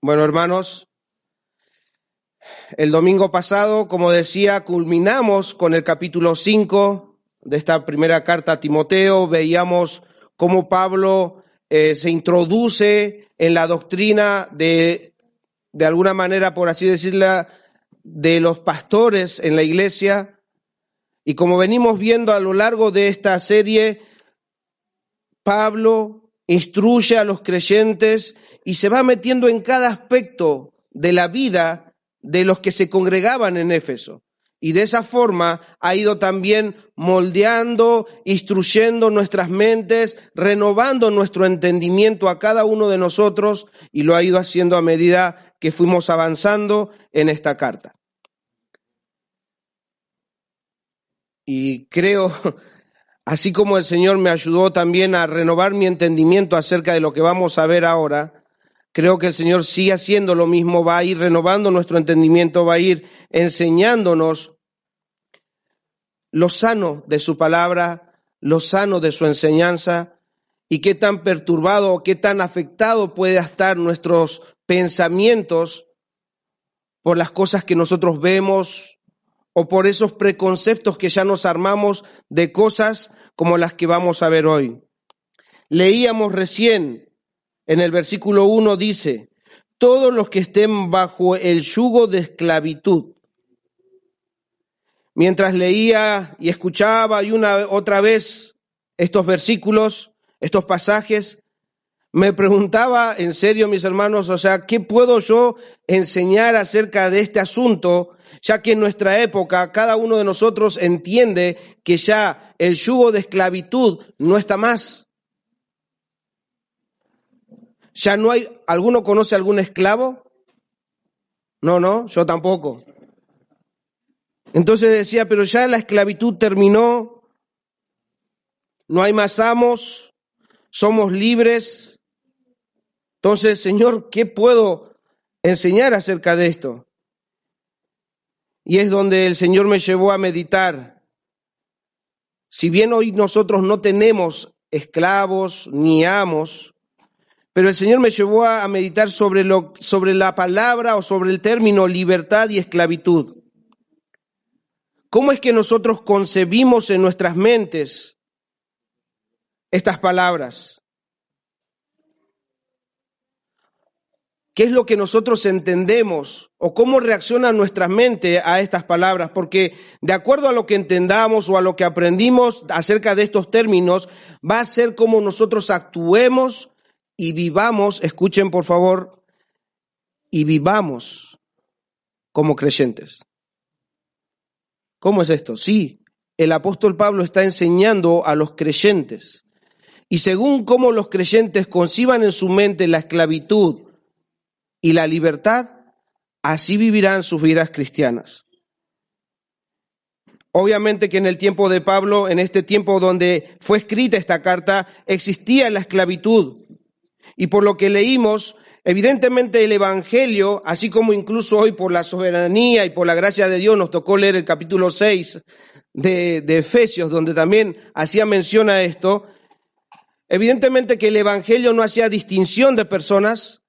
Bueno, hermanos, el domingo pasado, como decía, culminamos con el capítulo 5 de esta primera carta a Timoteo. Veíamos cómo Pablo se introduce en la doctrina de alguna manera, por así decirla, de los pastores en la iglesia. Y como venimos viendo a lo largo de esta serie, Pablo instruye a los creyentes y se va metiendo en cada aspecto de la vida de los que se congregaban en Éfeso. Y de esa forma ha ido también moldeando, instruyendo nuestras mentes, renovando nuestro entendimiento a cada uno de nosotros, y lo ha ido haciendo a medida que fuimos avanzando en esta carta. Y creo, así como el Señor me ayudó también a renovar mi entendimiento acerca de lo que vamos a ver ahora, creo que el Señor sigue haciendo lo mismo, va a ir renovando nuestro entendimiento, va a ir enseñándonos lo sano de su palabra, lo sano de su enseñanza, y qué tan perturbado, qué tan afectado puede estar nuestros pensamientos por las cosas que nosotros vemos o por esos preconceptos que ya nos armamos de cosas como las que vamos a ver hoy. Leíamos recién en el versículo 1, dice: todos los que estén bajo el yugo de esclavitud. Mientras leía y escuchaba y una otra vez estos versículos, estos pasajes, me preguntaba, en serio, mis hermanos, ¿qué puedo yo enseñar acerca de este asunto? Ya que en nuestra época cada uno de nosotros entiende que ya el yugo de esclavitud no está más. Ya no hay. ¿Alguno conoce algún esclavo? No, yo tampoco. Entonces decía, pero ya la esclavitud terminó, no hay más amos, somos libres. Entonces, Señor, ¿qué puedo enseñar acerca de esto? Y es donde el Señor me llevó a meditar. Si bien hoy nosotros no tenemos esclavos ni amos, pero el Señor me llevó a meditar sobre la palabra o sobre el término libertad y esclavitud. ¿Cómo es que nosotros concebimos en nuestras mentes estas palabras? ¿Qué es lo que nosotros entendemos o cómo reacciona nuestra mente a estas palabras? Porque de acuerdo a lo que entendamos o a lo que aprendimos acerca de estos términos, va a ser cómo nosotros actuemos y vivamos, escuchen por favor, y vivamos como creyentes. ¿Cómo es esto? Sí, el apóstol Pablo está enseñando a los creyentes. Y según cómo los creyentes conciban en su mente la esclavitud y la libertad, así vivirán sus vidas cristianas. Obviamente que en el tiempo de Pablo, en este tiempo donde fue escrita esta carta, existía la esclavitud. Y por lo que leímos, evidentemente el Evangelio, así como incluso hoy por la soberanía y por la gracia de Dios nos tocó leer el capítulo 6 de Efesios, donde también hacía mención a esto, evidentemente que el Evangelio no hacía distinción de personas,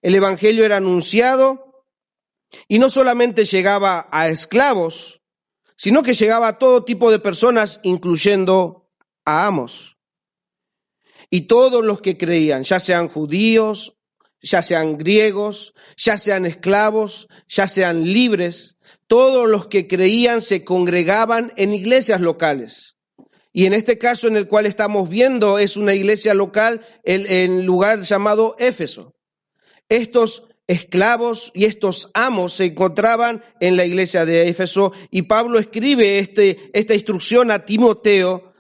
el Evangelio era anunciado y no solamente llegaba a esclavos, sino que llegaba a todo tipo de personas, incluyendo a amos. Y todos los que creían, ya sean judíos, ya sean griegos, ya sean esclavos, ya sean libres, todos los que creían se congregaban en iglesias locales. Y en este caso en el cual estamos viendo es una iglesia local en el lugar llamado Éfeso. Estos esclavos y estos amos se encontraban en la iglesia de Éfeso y Pablo escribe esta instrucción a Timoteo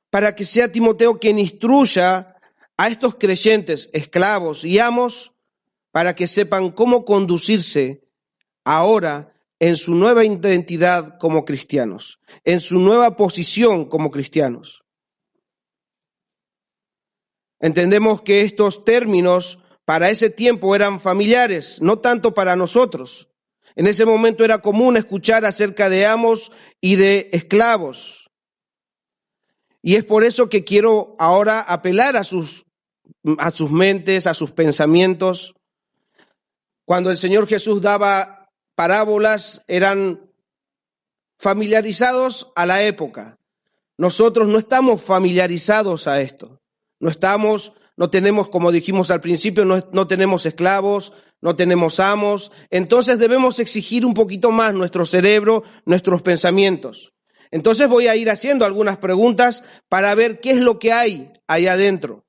para que sea Timoteo quien instruya a estos creyentes, esclavos y amos, para que sepan cómo conducirse ahora en su nueva identidad como cristianos, en su nueva posición como cristianos. Entendemos que estos términos para ese tiempo eran familiares, no tanto para nosotros. En ese momento era común escuchar acerca de amos y de esclavos. Y es por eso que quiero ahora apelar a sus mentes, a sus pensamientos, Cuando el Señor Jesús daba parábolas, eran familiarizados a la época. Nosotros no estamos familiarizados a esto. No tenemos, como dijimos al principio, no tenemos esclavos, no tenemos amos. Entonces debemos exigir un poquito más nuestro cerebro, nuestros pensamientos. Entonces voy a ir haciendo algunas preguntas para ver qué es lo que hay ahí adentro.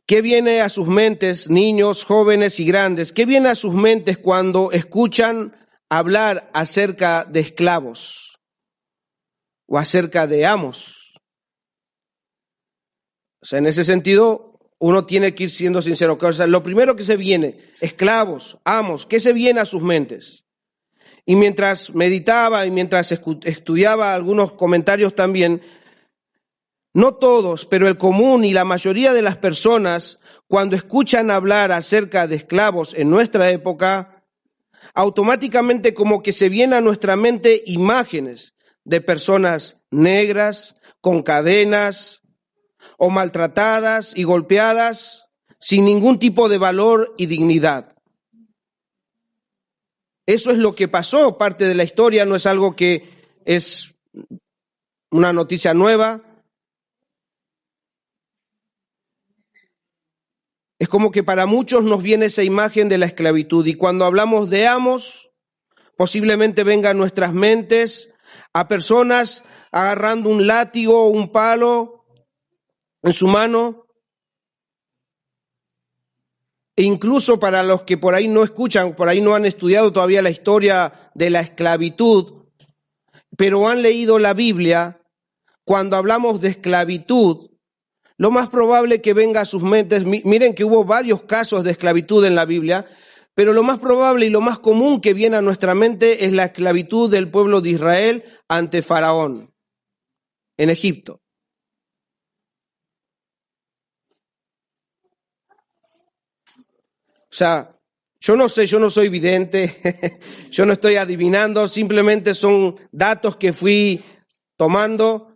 ¿Qué viene a sus mentes, niños, jóvenes y grandes? ¿Qué viene a sus mentes cuando escuchan hablar acerca de esclavos o acerca de amos? O sea, en ese sentido, uno tiene que ir siendo sincero. O sea, lo primero que se viene, esclavos, amos, ¿qué se viene a sus mentes? Y mientras meditaba y mientras estudiaba algunos comentarios también, no todos, pero el común y la mayoría de las personas, cuando escuchan hablar acerca de esclavos en nuestra época, automáticamente como que se vienen a nuestra mente imágenes de personas negras, con cadenas, o maltratadas y golpeadas, sin ningún tipo de valor y dignidad. Eso es lo que pasó, parte de la historia, no es algo que es una noticia nueva. Es como que para muchos nos viene esa imagen de la esclavitud, y cuando hablamos de amos, posiblemente venga a nuestras mentes a personas agarrando un látigo o un palo en su mano. E incluso para los que por ahí no escuchan, por ahí no han estudiado todavía la historia de la esclavitud, pero han leído la Biblia, cuando hablamos de esclavitud, lo más probable que venga a sus mentes, miren que hubo varios casos de esclavitud en la Biblia, pero lo más probable y lo más común que viene a nuestra mente es la esclavitud del pueblo de Israel ante Faraón en Egipto. O sea, yo no sé, yo no soy vidente, yo no estoy adivinando, simplemente son datos que fui tomando.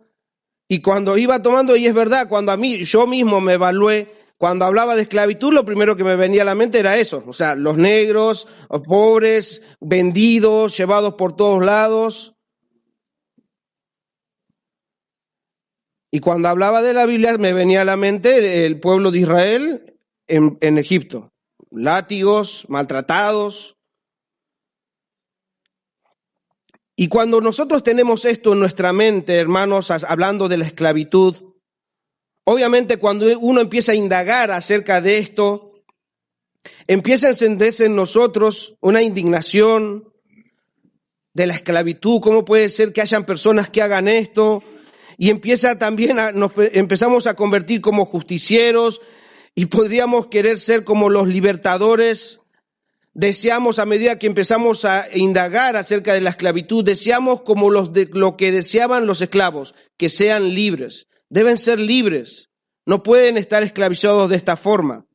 Y cuando iba tomando, y es verdad, cuando yo mismo me evalué, cuando hablaba de esclavitud, lo primero que me venía a la mente era eso. O sea, los negros, los pobres, vendidos, llevados por todos lados. Y cuando hablaba de la Biblia, me venía a la mente el pueblo de Israel en Egipto. Látigos, maltratados. Y cuando nosotros tenemos esto en nuestra mente, hermanos, hablando de la esclavitud, obviamente cuando uno empieza a indagar acerca de esto, empieza a encenderse en nosotros una indignación de la esclavitud. ¿Cómo puede ser que hayan personas que hagan esto? Y empieza también nos empezamos a convertir como justicieros y podríamos querer ser como los libertadores. Deseamos, a medida que empezamos a indagar acerca de la esclavitud, deseamos como lo que deseaban los esclavos, que sean libres. Deben ser libres, no pueden estar esclavizados de esta forma.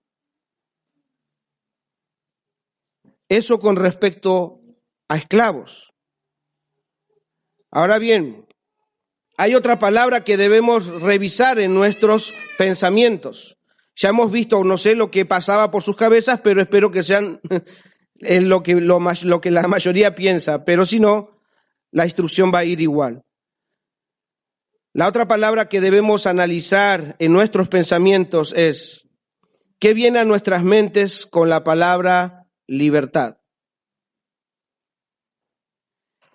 Eso con respecto a esclavos. Ahora bien, hay otra palabra que debemos revisar en nuestros pensamientos. Ya hemos visto, no sé lo que pasaba por sus cabezas, pero espero que sean lo que la mayoría piensa, pero si no, la instrucción va a ir igual. La otra palabra que debemos analizar en nuestros pensamientos es, ¿qué viene a nuestras mentes con la palabra libertad?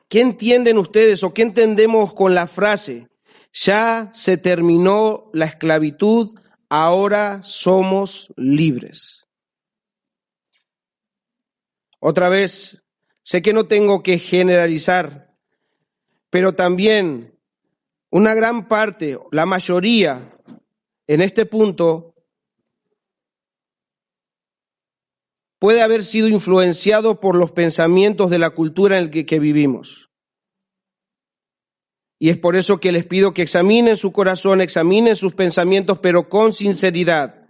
¿Qué entienden ustedes o qué entendemos con la frase, ya se terminó la esclavitud, ahora somos libres? Otra vez, sé que no tengo que generalizar, pero también una gran parte, la mayoría, en este punto, puede haber sido influenciado por los pensamientos de la cultura en la que vivimos. Y es por eso que les pido que examinen su corazón, examinen sus pensamientos, pero con sinceridad.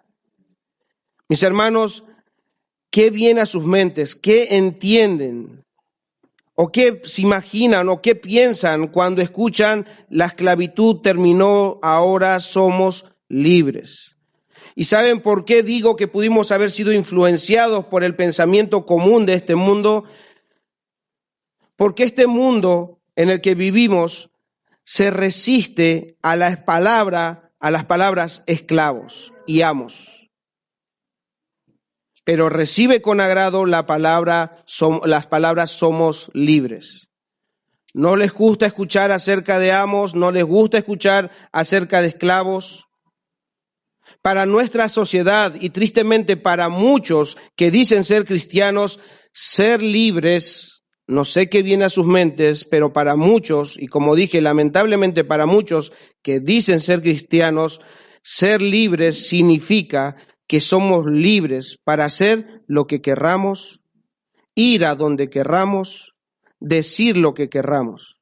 Mis hermanos, ¿qué viene a sus mentes? ¿Qué entienden? ¿O qué se imaginan o qué piensan cuando escuchan la esclavitud terminó, ahora somos libres. ¿Y saben por qué digo que pudimos haber sido influenciados por el pensamiento común de este mundo? Porque este mundo en el que vivimos se resiste a las palabras esclavos y amos. Pero recibe con agrado las palabras somos libres. No les gusta escuchar acerca de amos, no les gusta escuchar acerca de esclavos. Para nuestra sociedad y tristemente para muchos que dicen ser cristianos, ser libres, no sé qué viene a sus mentes, pero para muchos, y como dije, lamentablemente para muchos que dicen ser cristianos, ser libres significa que somos libres para hacer lo que querramos, ir a donde querramos, decir lo que querramos.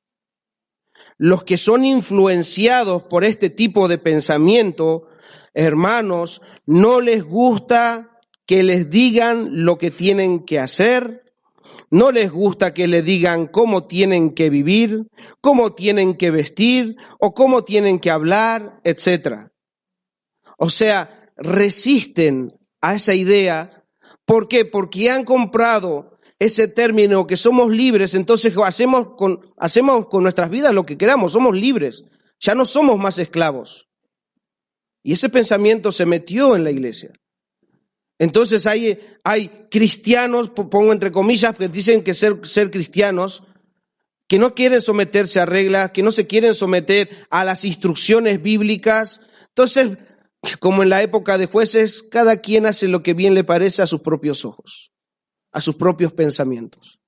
Los que son influenciados por este tipo de pensamiento, hermanos, no les gusta que les digan lo que tienen que hacer, no les gusta que les digan cómo tienen que vivir, cómo tienen que vestir o cómo tienen que hablar, etc. O sea, resisten a esa idea. ¿Por qué? Porque han comprado ese término que somos libres, entonces hacemos con nuestras vidas lo que queramos, somos libres, ya no somos más esclavos. Y ese pensamiento se metió en la iglesia. Entonces hay cristianos, pongo entre comillas, que dicen que ser cristianos, que no quieren someterse a reglas, que no se quieren someter a las instrucciones bíblicas. Entonces, como en la época de jueces, cada quien hace lo que bien le parece a sus propios ojos, a sus propios pensamientos.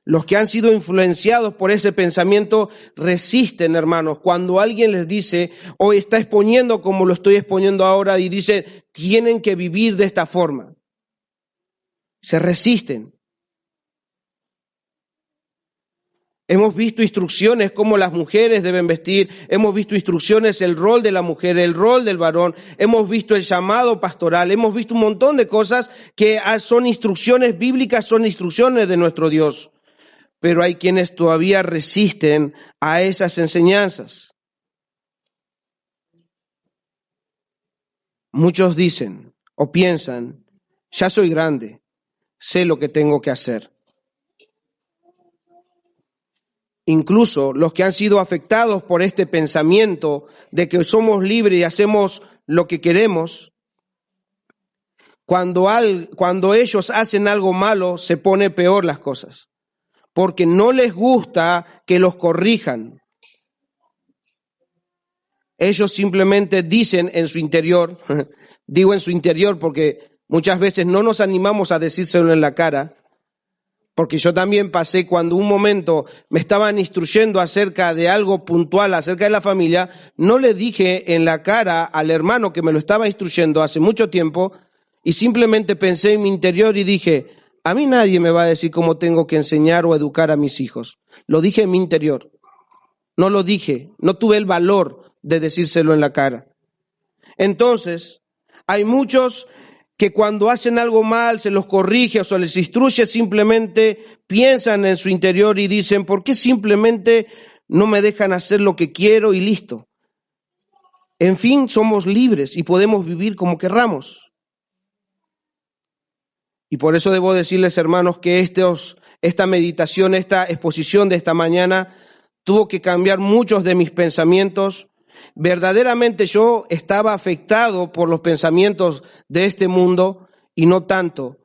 Los que han sido influenciados por ese pensamiento resisten, hermanos, cuando alguien les dice o está exponiendo como lo estoy exponiendo ahora y dice, tienen que vivir de esta forma. Se resisten. Hemos visto instrucciones cómo las mujeres deben vestir, hemos visto instrucciones, el rol de la mujer, el rol del varón, hemos visto el llamado pastoral, hemos visto un montón de cosas que son instrucciones bíblicas, son instrucciones de nuestro Dios. Pero hay quienes todavía resisten a esas enseñanzas. Muchos dicen o piensan, ya soy grande, sé lo que tengo que hacer. Incluso los que han sido afectados por este pensamiento de que somos libres y hacemos lo que queremos, cuando ellos hacen algo malo, se pone peor las cosas, porque no les gusta que los corrijan. Ellos simplemente dicen en su interior, digo en su interior porque muchas veces no nos animamos a decírselo en la cara, porque yo también pasé cuando un momento me estaban instruyendo acerca de algo puntual, acerca de la familia, no le dije en la cara al hermano que me lo estaba instruyendo hace mucho tiempo y simplemente pensé en mi interior y dije, a mí nadie me va a decir cómo tengo que enseñar o educar a mis hijos. Lo dije en mi interior, no lo dije, no tuve el valor de decírselo en la cara. Entonces, hay muchos que cuando hacen algo mal se los corrige o se les instruye, simplemente piensan en su interior y dicen, ¿por qué simplemente no me dejan hacer lo que quiero y listo? En fin, somos libres y podemos vivir como querramos. Y por eso debo decirles, hermanos, que esta meditación, esta exposición de esta mañana tuvo que cambiar muchos de mis pensamientos. Verdaderamente yo estaba afectado por los pensamientos de este mundo y no tanto,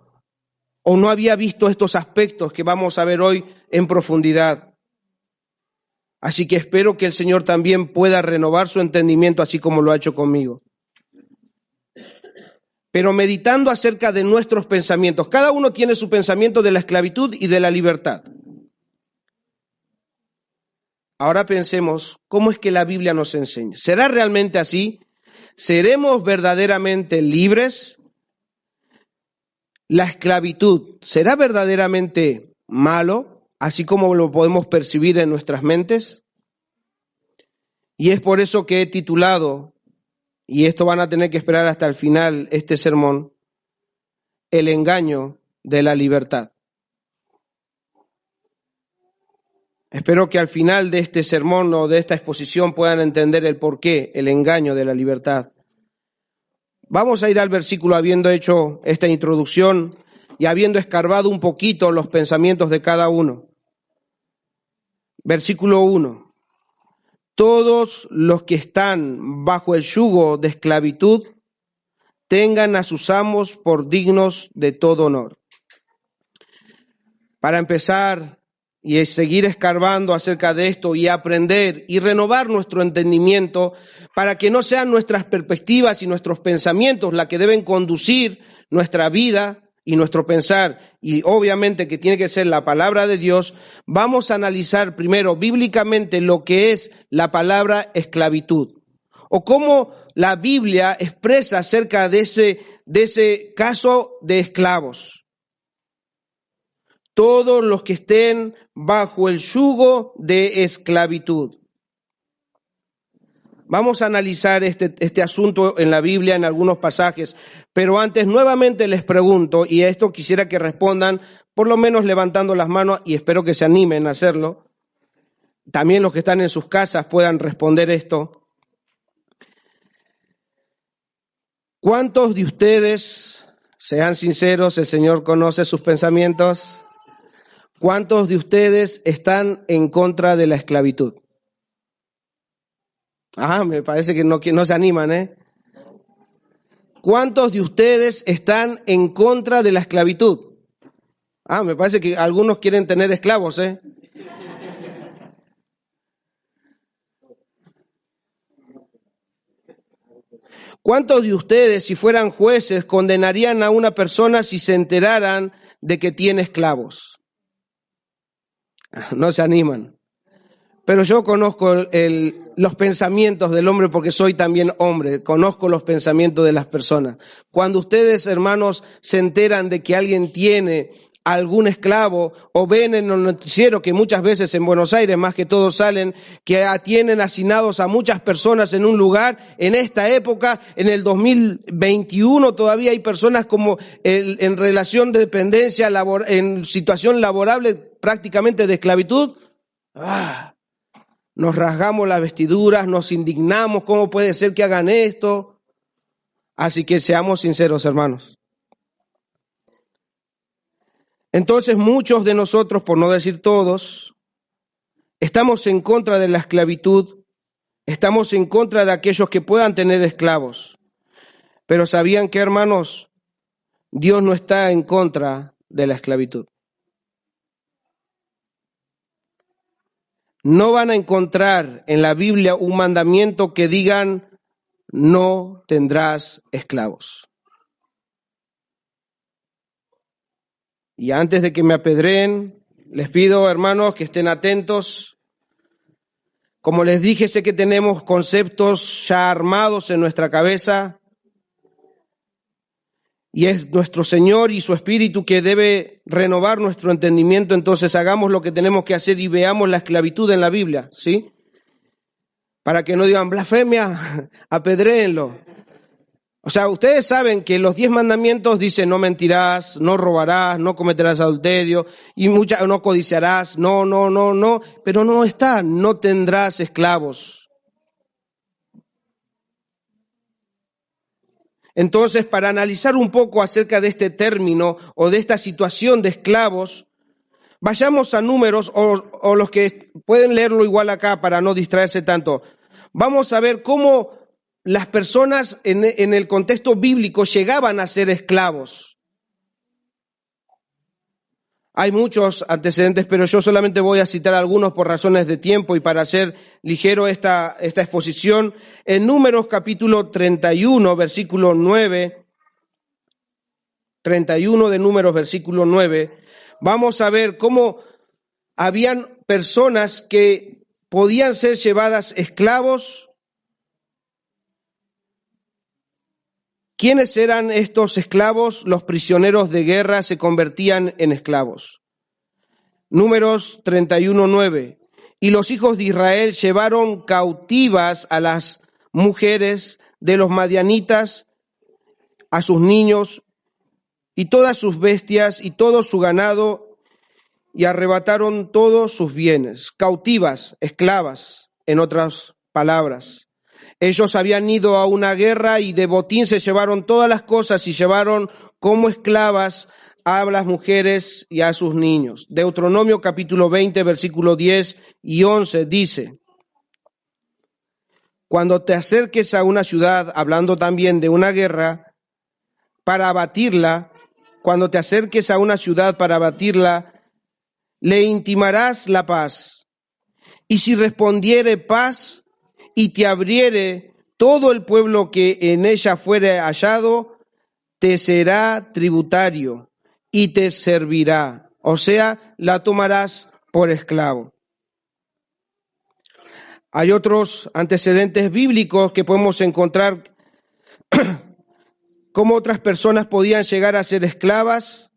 o no había visto estos aspectos que vamos a ver hoy en profundidad. Así que espero que el Señor también pueda renovar su entendimiento así como lo ha hecho conmigo. Pero meditando acerca de nuestros pensamientos, cada uno tiene su pensamiento de la esclavitud y de la libertad. Ahora pensemos, ¿cómo es que la Biblia nos enseña? ¿Será realmente así? ¿Seremos verdaderamente libres? ¿La esclavitud será verdaderamente malo, así como lo podemos percibir en nuestras mentes? Y es por eso que he titulado, y esto van a tener que esperar hasta el final, este sermón, El engaño de la libertad. Espero que al final de este sermón o de esta exposición puedan entender el porqué, el engaño de la libertad. Vamos a ir al versículo habiendo hecho esta introducción y habiendo escarbado un poquito los pensamientos de cada uno. Versículo 1. Todos los que están bajo el yugo de esclavitud tengan a sus amos por dignos de todo honor. Para empezar y seguir escarbando acerca de esto y aprender y renovar nuestro entendimiento para que no sean nuestras perspectivas y nuestros pensamientos las que deben conducir nuestra vida y nuestro pensar, y obviamente que tiene que ser la palabra de Dios, vamos a analizar primero bíblicamente lo que es la palabra esclavitud, o cómo la Biblia expresa acerca de ese caso de esclavos. Todos los que estén bajo el yugo de esclavitud. Vamos a analizar este asunto en la Biblia en algunos pasajes, pero antes nuevamente les pregunto, y a esto quisiera que respondan, por lo menos levantando las manos, y espero que se animen a hacerlo. También los que están en sus casas puedan responder esto. ¿Cuántos de ustedes, sean sinceros, el Señor conoce sus pensamientos? ¿Cuántos de ustedes están en contra de la esclavitud? Me parece que no se animan, ¿eh? ¿Cuántos de ustedes están en contra de la esclavitud? Me parece que algunos quieren tener esclavos, ¿eh? ¿Cuántos de ustedes, si fueran jueces, condenarían a una persona si se enteraran de que tiene esclavos? No se animan. Pero yo conozco los pensamientos del hombre porque soy también hombre, conozco los pensamientos de las personas. Cuando ustedes, hermanos, se enteran de que alguien tiene algún esclavo o ven en el noticiero que muchas veces en Buenos Aires más que todos salen, que tienen hacinados a muchas personas en un lugar, en esta época, en el 2021 todavía hay personas como en relación de dependencia, en situación laborable prácticamente de esclavitud. Nos rasgamos las vestiduras, nos indignamos, ¿cómo puede ser que hagan esto? Así que seamos sinceros, hermanos. Entonces muchos de nosotros, por no decir todos, estamos en contra de la esclavitud, estamos en contra de aquellos que puedan tener esclavos. Pero ¿sabían qué, hermanos? Dios no está en contra de la esclavitud. No van a encontrar en la Biblia un mandamiento que digan no tendrás esclavos. Y antes de que me apedreen, les pido, hermanos, que estén atentos. Como les dije, sé que tenemos conceptos ya armados en nuestra cabeza y es nuestro Señor y su Espíritu que debe renovar nuestro entendimiento. Entonces hagamos lo que tenemos que hacer y veamos la esclavitud en la Biblia, ¿sí? Para que no digan blasfemia, apedréenlo. O sea, ustedes saben que los 10 mandamientos dicen no mentirás, no robarás, no cometerás adulterio y no codiciarás, no, pero no está, no tendrás esclavos. Entonces, para analizar un poco acerca de este término o de esta situación de esclavos, vayamos a Números o los que pueden leerlo igual acá para no distraerse tanto. Vamos a ver cómo las personas en el contexto bíblico llegaban a ser esclavos. Hay muchos antecedentes, pero yo solamente voy a citar algunos por razones de tiempo y para hacer ligero esta exposición. En Números capítulo 31, versículo 9, 31 de Números, versículo 9, vamos a ver cómo habían personas que podían ser llevadas esclavos. ¿Quiénes eran estos esclavos? Los prisioneros de guerra se convertían en esclavos. Números 31:9. Y los hijos de Israel llevaron cautivas a las mujeres de los madianitas, a sus niños y todas sus bestias y todo su ganado, y arrebataron todos sus bienes. Cautivas, esclavas, en otras palabras. Ellos habían ido a una guerra y de botín se llevaron todas las cosas y llevaron como esclavas a las mujeres y a sus niños. Deuteronomio capítulo 20, versículo 10 y 11 dice: cuando te acerques a una ciudad, hablando también de una guerra, para abatirla, cuando te acerques a una ciudad para abatirla, le intimarás la paz. Y si respondiere paz y te abriere todo el pueblo que en ella fuere hallado, te será tributario y te servirá. O sea, la tomarás por esclavo. Hay otros antecedentes bíblicos que podemos encontrar cómo otras personas podían llegar a ser esclavas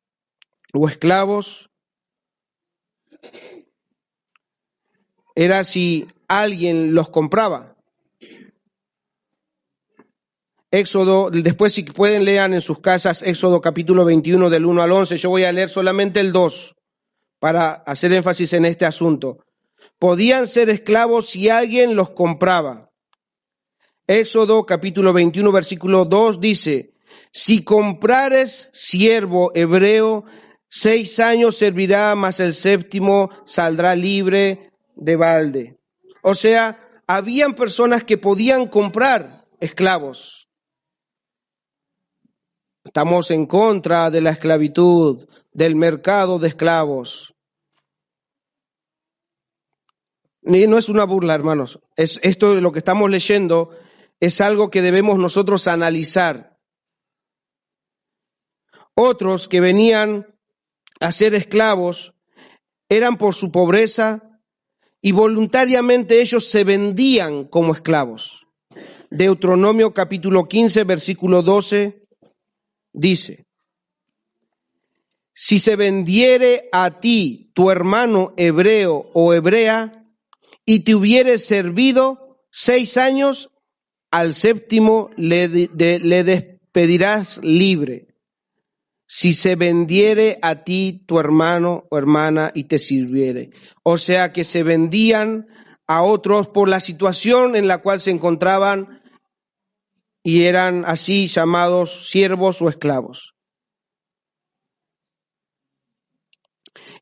o esclavos. Era si alguien los compraba. Éxodo, después si pueden lean en sus casas Éxodo capítulo 21 del 1 al 11. Yo voy a leer solamente el 2 para hacer énfasis en este asunto. Podían ser esclavos si alguien los compraba. Éxodo capítulo 21 versículo 2 dice: si comprares siervo hebreo, 6 años servirá, mas el 7º saldrá libre de balde. O sea, habían personas que podían comprar esclavos. Estamos en contra de la esclavitud, del mercado de esclavos. Y no es una burla, hermanos. Esto de lo que estamos leyendo es algo que debemos nosotros analizar. Otros que venían a ser esclavos eran por su pobreza y voluntariamente ellos se vendían como esclavos. Deuteronomio capítulo 15, versículo 12 dice: si se vendiere a ti tu hermano hebreo o hebrea, y te hubiere servido 6 años, al 7º le despedirás libre. Si se vendiere a ti tu hermano o hermana y te sirviere. O sea que se vendían a otros por la situación en la cual se encontraban y eran así llamados siervos o esclavos.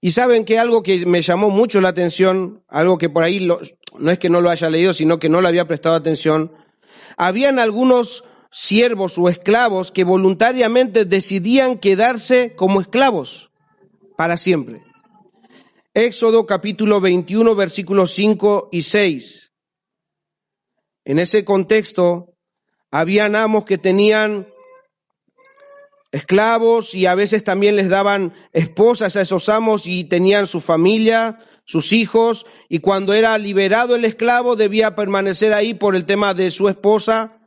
Y saben que algo que me llamó mucho la atención, algo que por ahí no es que no lo haya leído, sino que no le había prestado atención, habían algunos siervos o esclavos que voluntariamente decidían quedarse como esclavos para siempre. Éxodo capítulo 21, versículos 5 y 6. En ese contexto, habían amos que tenían esclavos y a veces también les daban esposas a esos amos y tenían su familia, sus hijos, y cuando era liberado el esclavo debía permanecer ahí por el tema de su esposa.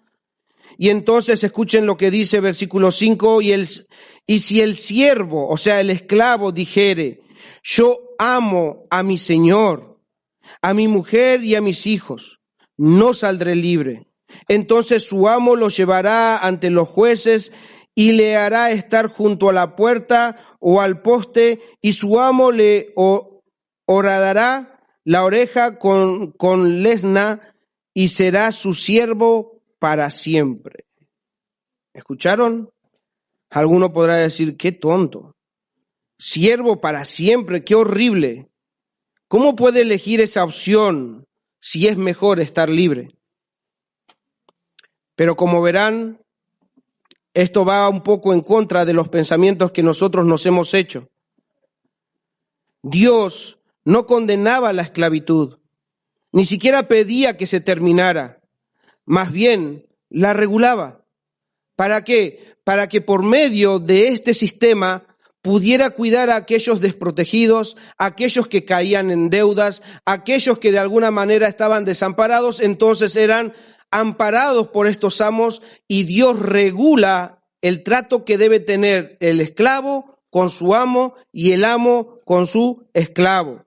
Y entonces escuchen lo que dice versículo 5, y si el siervo, o sea el esclavo, dijere: yo amo a mi señor, a mi mujer y a mis hijos, no saldré libre. Entonces su amo lo llevará ante los jueces y le hará estar junto a la puerta o al poste, y su amo le horadará la oreja con lesna, y será su siervo para siempre. ¿Escucharon? Alguno podrá decir: qué tonto. Siervo para siempre, qué horrible. ¿Cómo puede elegir esa opción si es mejor estar libre? Pero como verán, esto va un poco en contra de los pensamientos que nosotros nos hemos hecho. Dios no condenaba la esclavitud, ni siquiera pedía que se terminara, más bien la regulaba. ¿Para qué? Para que por medio de este sistema pudiera cuidar a aquellos desprotegidos, a aquellos que caían en deudas, a aquellos que de alguna manera estaban desamparados, entonces eran amparados por estos amos, y Dios regula el trato que debe tener el esclavo con su amo y el amo con su esclavo.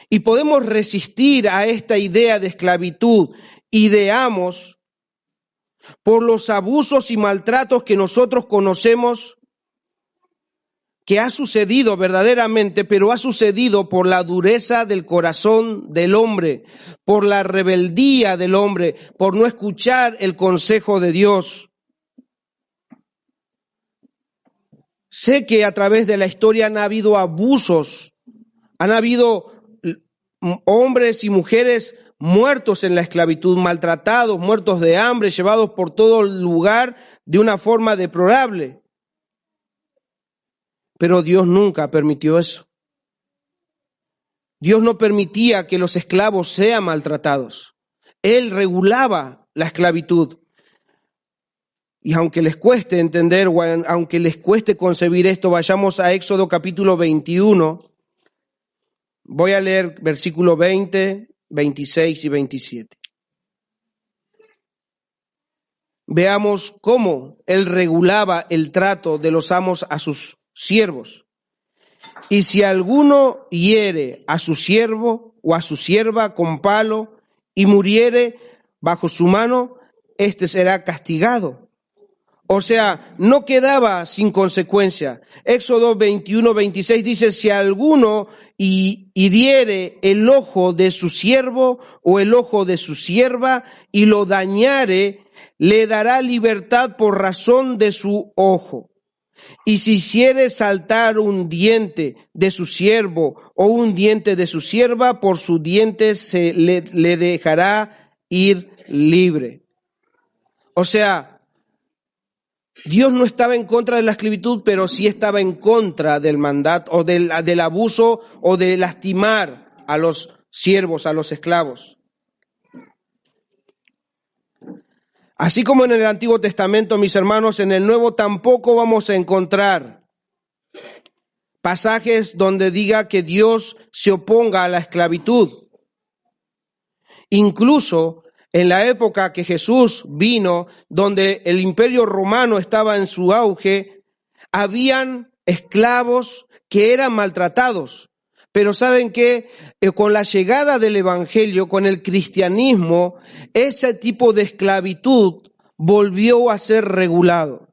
Y podemos resistir a esta idea de esclavitud y de amos por los abusos y maltratos que nosotros conocemos, que ha sucedido verdaderamente, pero ha sucedido por la dureza del corazón del hombre, por la rebeldía del hombre, por no escuchar el consejo de Dios. Sé que a través de la historia han habido abusos, han habido hombres y mujeres muertos en la esclavitud, maltratados, muertos de hambre, llevados por todo el lugar de una forma deplorable. Pero Dios nunca permitió eso. Dios no permitía que los esclavos sean maltratados. Él regulaba la esclavitud. Y aunque les cueste entender, o aunque les cueste concebir esto, vayamos a Éxodo capítulo 21. Voy a leer versículo 20, 26 y 27. Veamos cómo Él regulaba el trato de los amos a sus siervos. Y si alguno hiere a su siervo o a su sierva con palo y muriere bajo su mano, éste será castigado. O sea, no quedaba sin consecuencia. Éxodo 21, 26 dice, si alguno hiriere el ojo de su siervo o el ojo de su sierva y lo dañare, le dará libertad por razón de su ojo. Y si hiciere saltar un diente de su siervo o un diente de su sierva, por sus dientes le dejará ir libre. O sea, Dios no estaba en contra de la esclavitud, pero sí estaba en contra del mandato o del abuso o de lastimar a los siervos, a los esclavos. Así como en el Antiguo Testamento, mis hermanos, en el Nuevo tampoco vamos a encontrar pasajes donde diga que Dios se oponga a la esclavitud. Incluso en la época que Jesús vino, donde el Imperio Romano estaba en su auge, habían esclavos que eran maltratados. Pero ¿saben qué? Con la llegada del Evangelio, con el cristianismo, ese tipo de esclavitud volvió a ser regulado.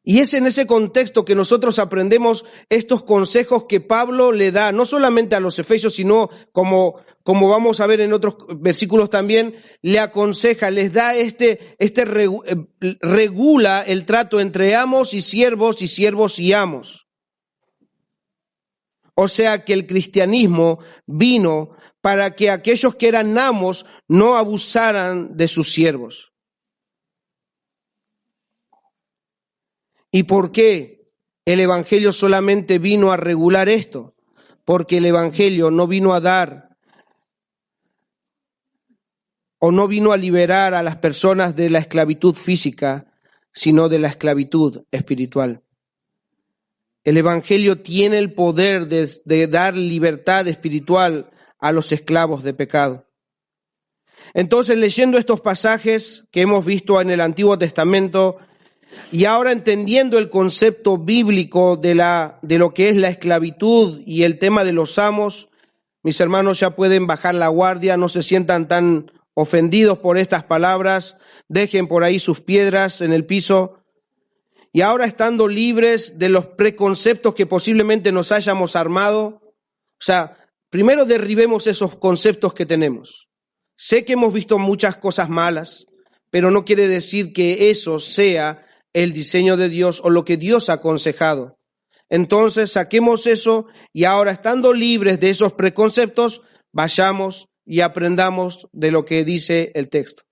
Y es en ese contexto que nosotros aprendemos estos consejos que Pablo le da, no solamente a los efesios, sino como vamos a ver en otros versículos también, le aconseja, les da regula el trato entre amos y siervos y amos. O sea que el cristianismo vino para que aquellos que eran amos no abusaran de sus siervos. ¿Y por qué el Evangelio solamente vino a regular esto? Porque el Evangelio no vino a dar o no vino a liberar a las personas de la esclavitud física, sino de la esclavitud espiritual. El Evangelio tiene el poder de dar libertad espiritual a los esclavos de pecado. Entonces, leyendo estos pasajes que hemos visto en el Antiguo Testamento y ahora entendiendo el concepto bíblico de lo que es la esclavitud y el tema de los amos, mis hermanos ya pueden bajar la guardia, no se sientan tan ofendidos por estas palabras, dejen por ahí sus piedras en el piso. Y ahora estando libres de los preconceptos que posiblemente nos hayamos armado, o sea, primero derribemos esos conceptos que tenemos. Sé que hemos visto muchas cosas malas, pero no quiere decir que eso sea el diseño de Dios o lo que Dios ha aconsejado. Entonces saquemos eso y ahora estando libres de esos preconceptos, vayamos y aprendamos de lo que dice el texto.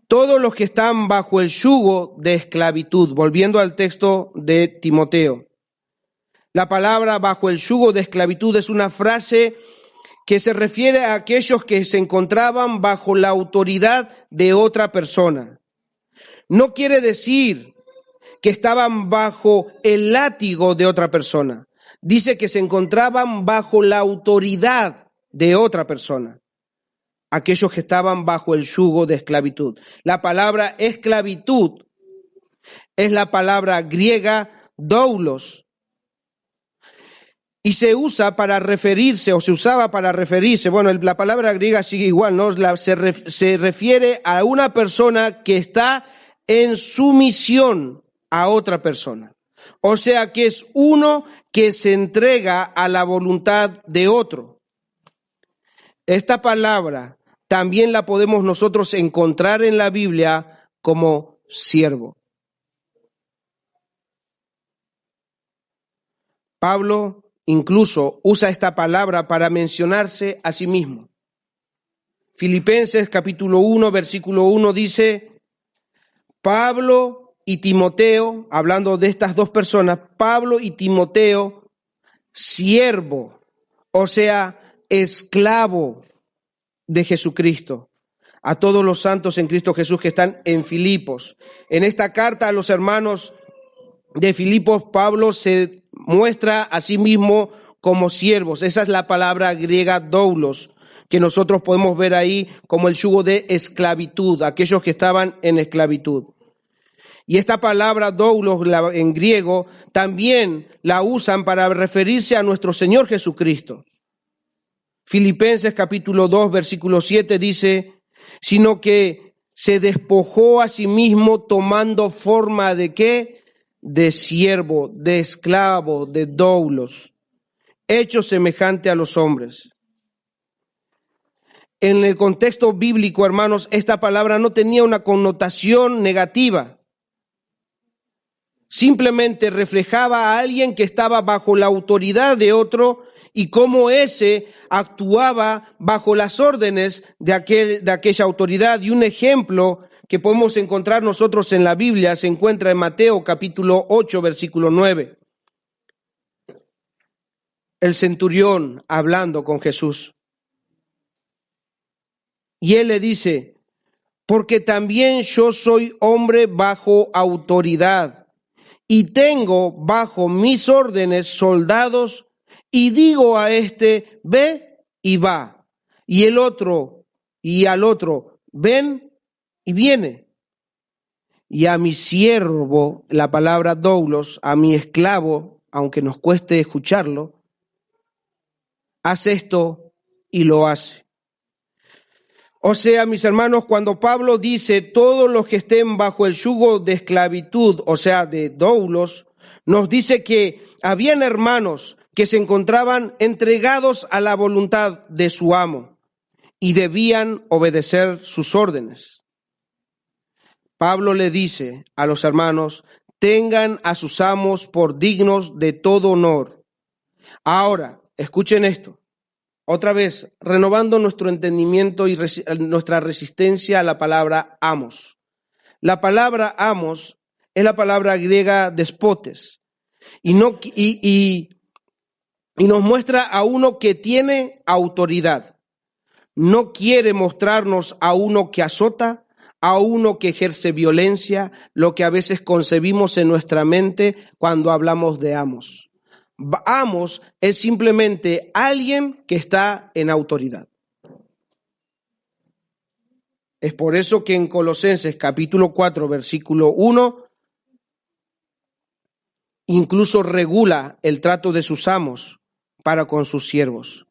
Todos los que están bajo el yugo de esclavitud, volviendo al texto de Timoteo. La palabra bajo el yugo de esclavitud es una frase que se refiere a aquellos que se encontraban bajo la autoridad de otra persona. No quiere decir que estaban bajo el látigo de otra persona. Dice que se encontraban bajo la autoridad de otra persona. Aquellos que estaban bajo el yugo de esclavitud. La palabra esclavitud es la palabra griega doulos. Y se usa para referirse, o se usaba para referirse, bueno, la palabra griega sigue igual, ¿no? Se refiere a una persona que está en sumisión a otra persona. O sea que es uno que se entrega a la voluntad de otro. Esta palabra también la podemos nosotros encontrar en la Biblia como siervo. Pablo incluso usa esta palabra para mencionarse a sí mismo. Filipenses capítulo 1, versículo 1 dice, Pablo y Timoteo, hablando de estas dos personas, Pablo y Timoteo, siervo, o sea, esclavo de Jesucristo, a todos los santos en Cristo Jesús que están en Filipos. En esta carta a los hermanos de Filipos, Pablo se muestra a sí mismo como siervos. Esa es la palabra griega doulos, que nosotros podemos ver ahí como el yugo de esclavitud, aquellos que estaban en esclavitud. Y esta palabra doulos en griego también la usan para referirse a nuestro Señor Jesucristo. Filipenses capítulo 2, versículo 7 dice, sino que se despojó a sí mismo tomando forma de ¿qué? De siervo, de esclavo, de doulos, hecho semejante a los hombres. En el contexto bíblico, hermanos, esta palabra no tenía una connotación negativa. Simplemente reflejaba a alguien que estaba bajo la autoridad de otro y cómo ese actuaba bajo las órdenes de aquella autoridad. Y un ejemplo que podemos encontrar nosotros en la Biblia se encuentra en Mateo capítulo 8, versículo 9. El centurión hablando con Jesús. Y él le dice, porque también yo soy hombre bajo autoridad y tengo bajo mis órdenes soldados y digo a este, ve y va, y el otro y al otro, ven y viene. Y a mi siervo, la palabra doulos, a mi esclavo, aunque nos cueste escucharlo, hace esto y lo hace. O sea, mis hermanos, cuando Pablo dice todos los que estén bajo el yugo de esclavitud, o sea, de doulos, nos dice que habían hermanos que se encontraban entregados a la voluntad de su amo y debían obedecer sus órdenes. Pablo le dice a los hermanos, tengan a sus amos por dignos de todo honor. Ahora, escuchen esto. Otra vez, renovando nuestro entendimiento y nuestra resistencia a la palabra amos. La palabra amos es la palabra griega despotes y nos muestra a uno que tiene autoridad. No quiere mostrarnos a uno que azota, a uno que ejerce violencia, lo que a veces concebimos en nuestra mente cuando hablamos de amos. Amos es simplemente alguien que está en autoridad. Es por eso que en Colosenses capítulo 4, versículo 1, incluso regula el trato de sus amos para con sus siervos.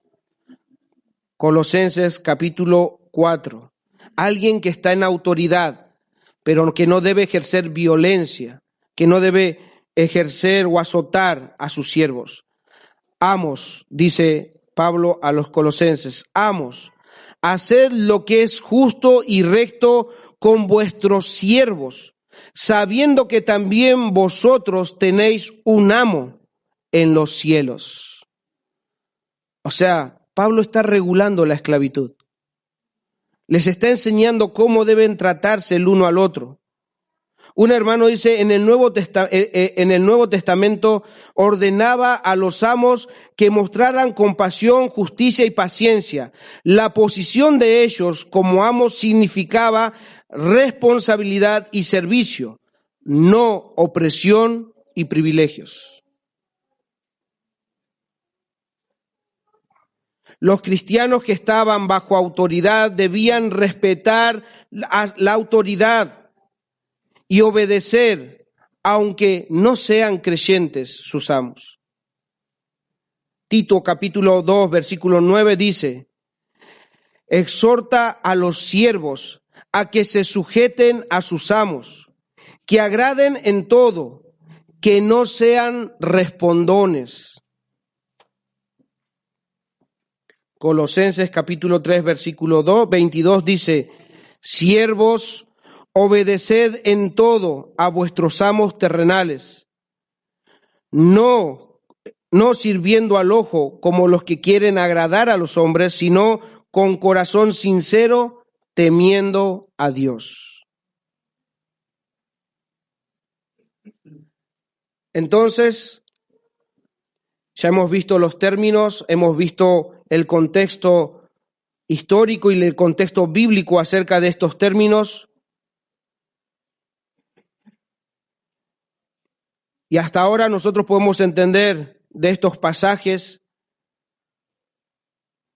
Colosenses capítulo 4, alguien que está en autoridad, pero que no debe ejercer violencia, que no debe ejercer o azotar a sus siervos. Amos, dice Pablo a los colosenses, amos, haced lo que es justo y recto con vuestros siervos, sabiendo que también vosotros tenéis un amo en los cielos. O sea, Pablo está regulando la esclavitud. Les está enseñando cómo deben tratarse el uno al otro. Un hermano dice, en el Nuevo Testamento ordenaba a los amos que mostraran compasión, justicia y paciencia. La posición de ellos como amos significaba responsabilidad y servicio, no opresión y privilegios. Los cristianos que estaban bajo autoridad debían respetar la autoridad y obedecer, aunque no sean creyentes sus amos. Tito capítulo 2, versículo 9 dice, exhorta a los siervos a que se sujeten a sus amos, que agraden en todo, que no sean respondones. Colosenses capítulo 3, versículo 22 dice: siervos, obedeced en todo a vuestros amos terrenales, no sirviendo al ojo como los que quieren agradar a los hombres, sino con corazón sincero, temiendo a Dios. Entonces, ya hemos visto los términos, hemos visto el contexto histórico y el contexto bíblico acerca de estos términos. Y hasta ahora nosotros podemos entender de estos pasajes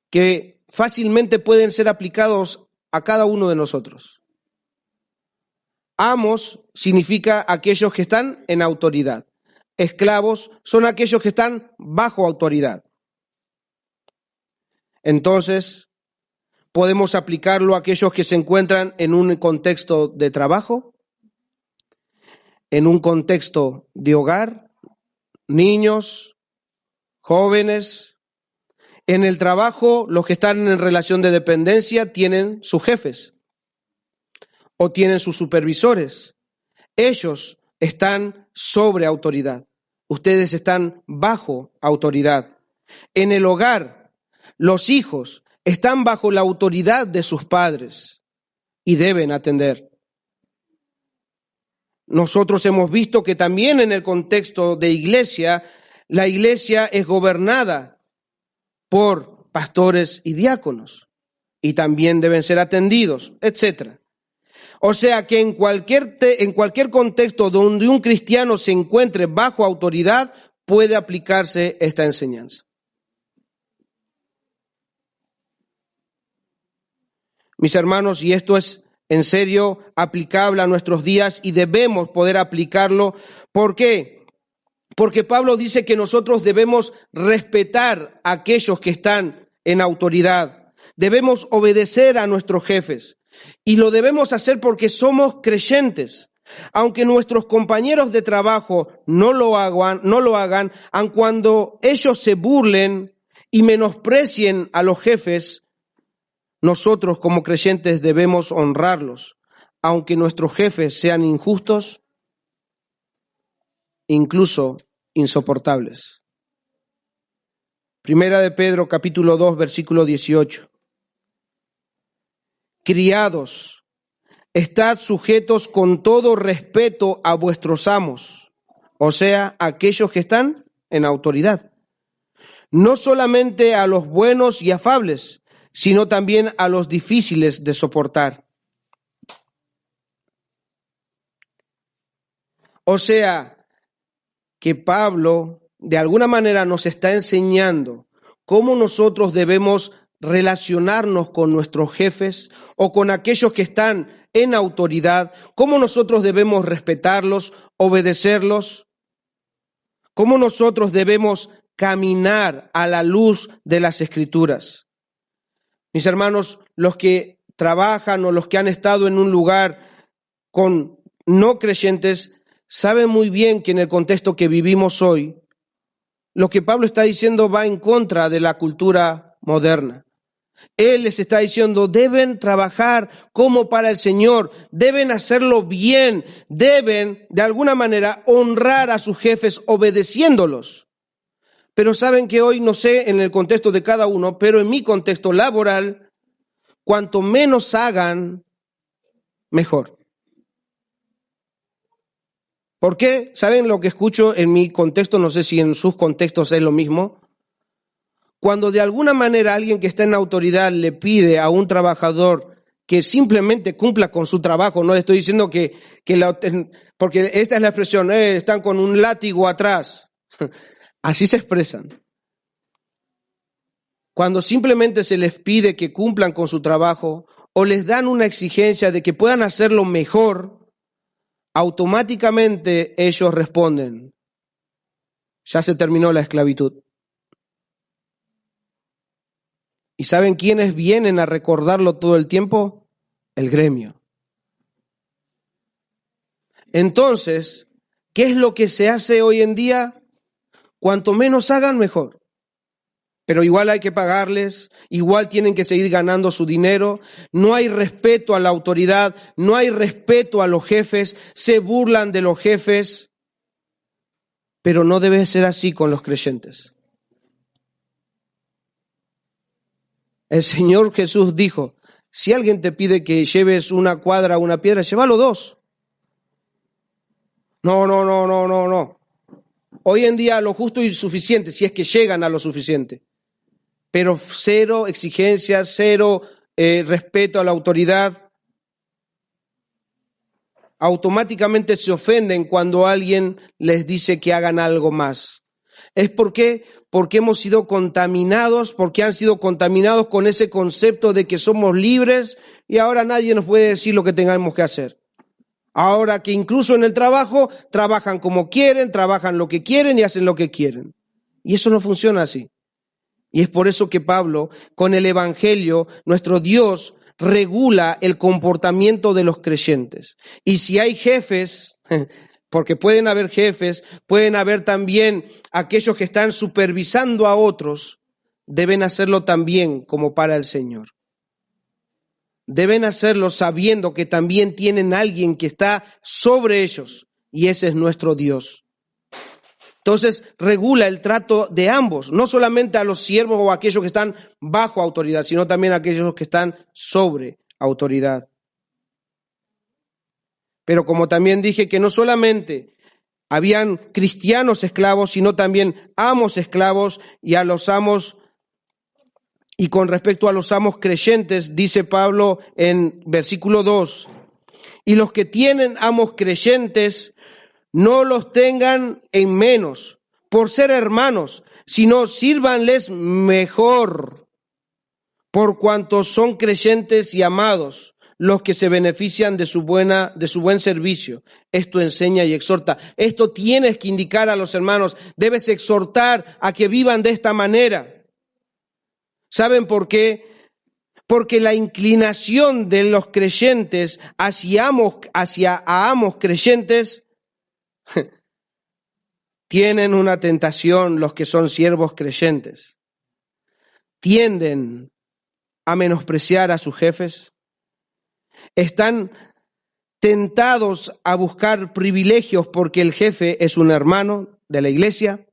que fácilmente pueden ser aplicados a cada uno de nosotros. Amos significa aquellos que están en autoridad. Esclavos son aquellos que están bajo autoridad. Entonces, podemos aplicarlo a aquellos que se encuentran en un contexto de trabajo, en un contexto de hogar, niños, jóvenes. En el trabajo, los que están en relación de dependencia tienen sus jefes o tienen sus supervisores. Ellos están sobre autoridad. Ustedes están bajo autoridad. En el hogar, los hijos están bajo la autoridad de sus padres y deben atender. Nosotros hemos visto que también en el contexto de iglesia, la iglesia es gobernada por pastores y diáconos y también deben ser atendidos, etc. O sea que en cualquier contexto donde un cristiano se encuentre bajo autoridad, puede aplicarse esta enseñanza. Mis hermanos, y esto es en serio aplicable a nuestros días y debemos poder aplicarlo. ¿Por qué? Porque Pablo dice que nosotros debemos respetar a aquellos que están en autoridad. Debemos obedecer a nuestros jefes. Y lo debemos hacer porque somos creyentes. Aunque nuestros compañeros de trabajo no lo hagan, aun cuando ellos se burlen y menosprecien a los jefes, nosotros como creyentes debemos honrarlos, aunque nuestros jefes sean injustos, incluso insoportables. Primera de Pedro, capítulo 2, versículo 18. Criados, estad sujetos con todo respeto a vuestros amos, o sea, aquellos que están en autoridad. No solamente a los buenos y afables, sino también a los difíciles de soportar. O sea, que Pablo de alguna manera nos está enseñando cómo nosotros debemos relacionarnos con nuestros jefes o con aquellos que están en autoridad, cómo nosotros debemos respetarlos, obedecerlos, cómo nosotros debemos caminar a la luz de las Escrituras. Mis hermanos, los que trabajan o los que han estado en un lugar con no creyentes saben muy bien que en el contexto que vivimos hoy, lo que Pablo está diciendo va en contra de la cultura moderna. Él les está diciendo, deben trabajar como para el Señor, deben hacerlo bien, deben de alguna manera honrar a sus jefes obedeciéndolos. Pero saben que hoy, no sé en el contexto de cada uno, pero en mi contexto laboral, cuanto menos hagan, mejor. ¿Por qué? ¿Saben lo que escucho en mi contexto? No sé si en sus contextos es lo mismo. Cuando de alguna manera alguien que está en autoridad le pide a un trabajador que simplemente cumpla con su trabajo, no le estoy diciendo porque esta es la expresión, están con un látigo atrás. Así se expresan. Cuando simplemente se les pide que cumplan con su trabajo o les dan una exigencia de que puedan hacerlo mejor, automáticamente ellos responden, ya se terminó la esclavitud. ¿Y saben quiénes vienen a recordarlo todo el tiempo? El gremio. Entonces, ¿Qué es lo que se hace hoy en día? Cuanto menos hagan, mejor. Pero igual hay que pagarles, igual tienen que seguir ganando su dinero. No hay respeto a la autoridad, no hay respeto a los jefes, se burlan de los jefes. Pero no debe ser así con los creyentes. El Señor Jesús dijo, si alguien te pide que lleves una cuadra o una piedra, llévalo 2. No. Hoy en día lo justo y suficiente, si es que llegan a lo suficiente. Pero cero exigencias, cero respeto a la autoridad. Automáticamente se ofenden cuando alguien les dice que hagan algo más. ¿Es por qué? Porque hemos sido contaminados, porque han sido contaminados con ese concepto de que somos libres y ahora nadie nos puede decir lo que tengamos que hacer. Ahora que incluso en el trabajo trabajan como quieren, trabajan lo que quieren y hacen lo que quieren. Y eso no funciona así. Y es por eso que Pablo, con el Evangelio, nuestro Dios regula el comportamiento de los creyentes. Y si hay jefes, porque pueden haber jefes, pueden haber también aquellos que están supervisando a otros, deben hacerlo también como para el Señor. Deben hacerlo sabiendo que también tienen alguien que está sobre ellos, y ese es nuestro Dios. Entonces regula el trato de ambos, no solamente a los siervos o a aquellos que están bajo autoridad, sino también a aquellos que están sobre autoridad. Pero como también dije que no solamente habían cristianos esclavos, sino también amos esclavos, y a los amos, y con respecto a los amos creyentes, dice Pablo en versículo 2, y los que tienen amos creyentes, no los tengan en menos por ser hermanos, sino sírvanles mejor, por cuanto son creyentes y amados, los que se benefician de su buen servicio. Esto enseña y exhorta. Esto tienes que indicar a los hermanos. Debes exhortar a que vivan de esta manera. ¿Saben por qué? Porque la inclinación de los creyentes hacia amos creyentes tienen una tentación. Los que son siervos creyentes tienden a menospreciar a sus jefes, están tentados a buscar privilegios porque el jefe es un hermano de la iglesia,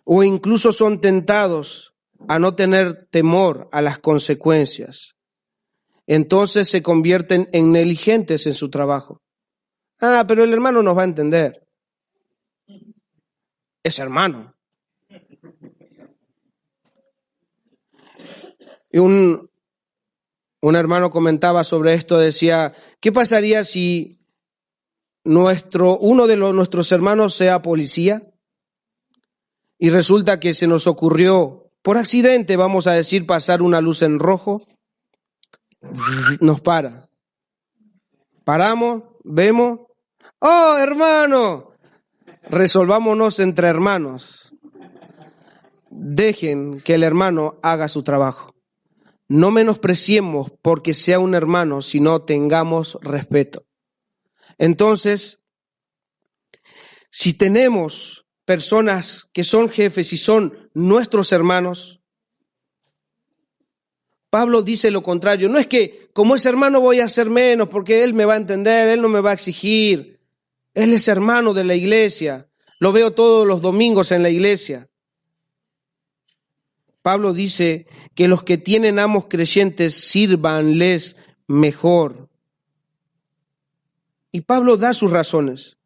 o incluso son tentados a no tener temor a las consecuencias. Entonces se convierten en negligentes en su trabajo. Pero el hermano nos va a entender. Es hermano. Y un hermano comentaba sobre esto, decía, ¿qué pasaría si uno de nuestros hermanos sea policía? Y resulta que se nos ocurrió, por accidente, vamos a decir, pasar una luz en rojo, nos para. Paramos, vemos, ¡oh, hermano! Resolvámonos entre hermanos. Dejen que el hermano haga su trabajo. No menospreciemos porque sea un hermano, sino tengamos respeto. Entonces, si tenemos personas que son jefes y son nuestros hermanos, Pablo dice lo contrario. No es que como es hermano voy a hacer menos porque él me va a entender, él no me va a exigir. Él es hermano de la iglesia. Lo veo todos los domingos en la iglesia. Pablo dice que los que tienen amos creyentes sírvanles mejor. Y Pablo da sus razones.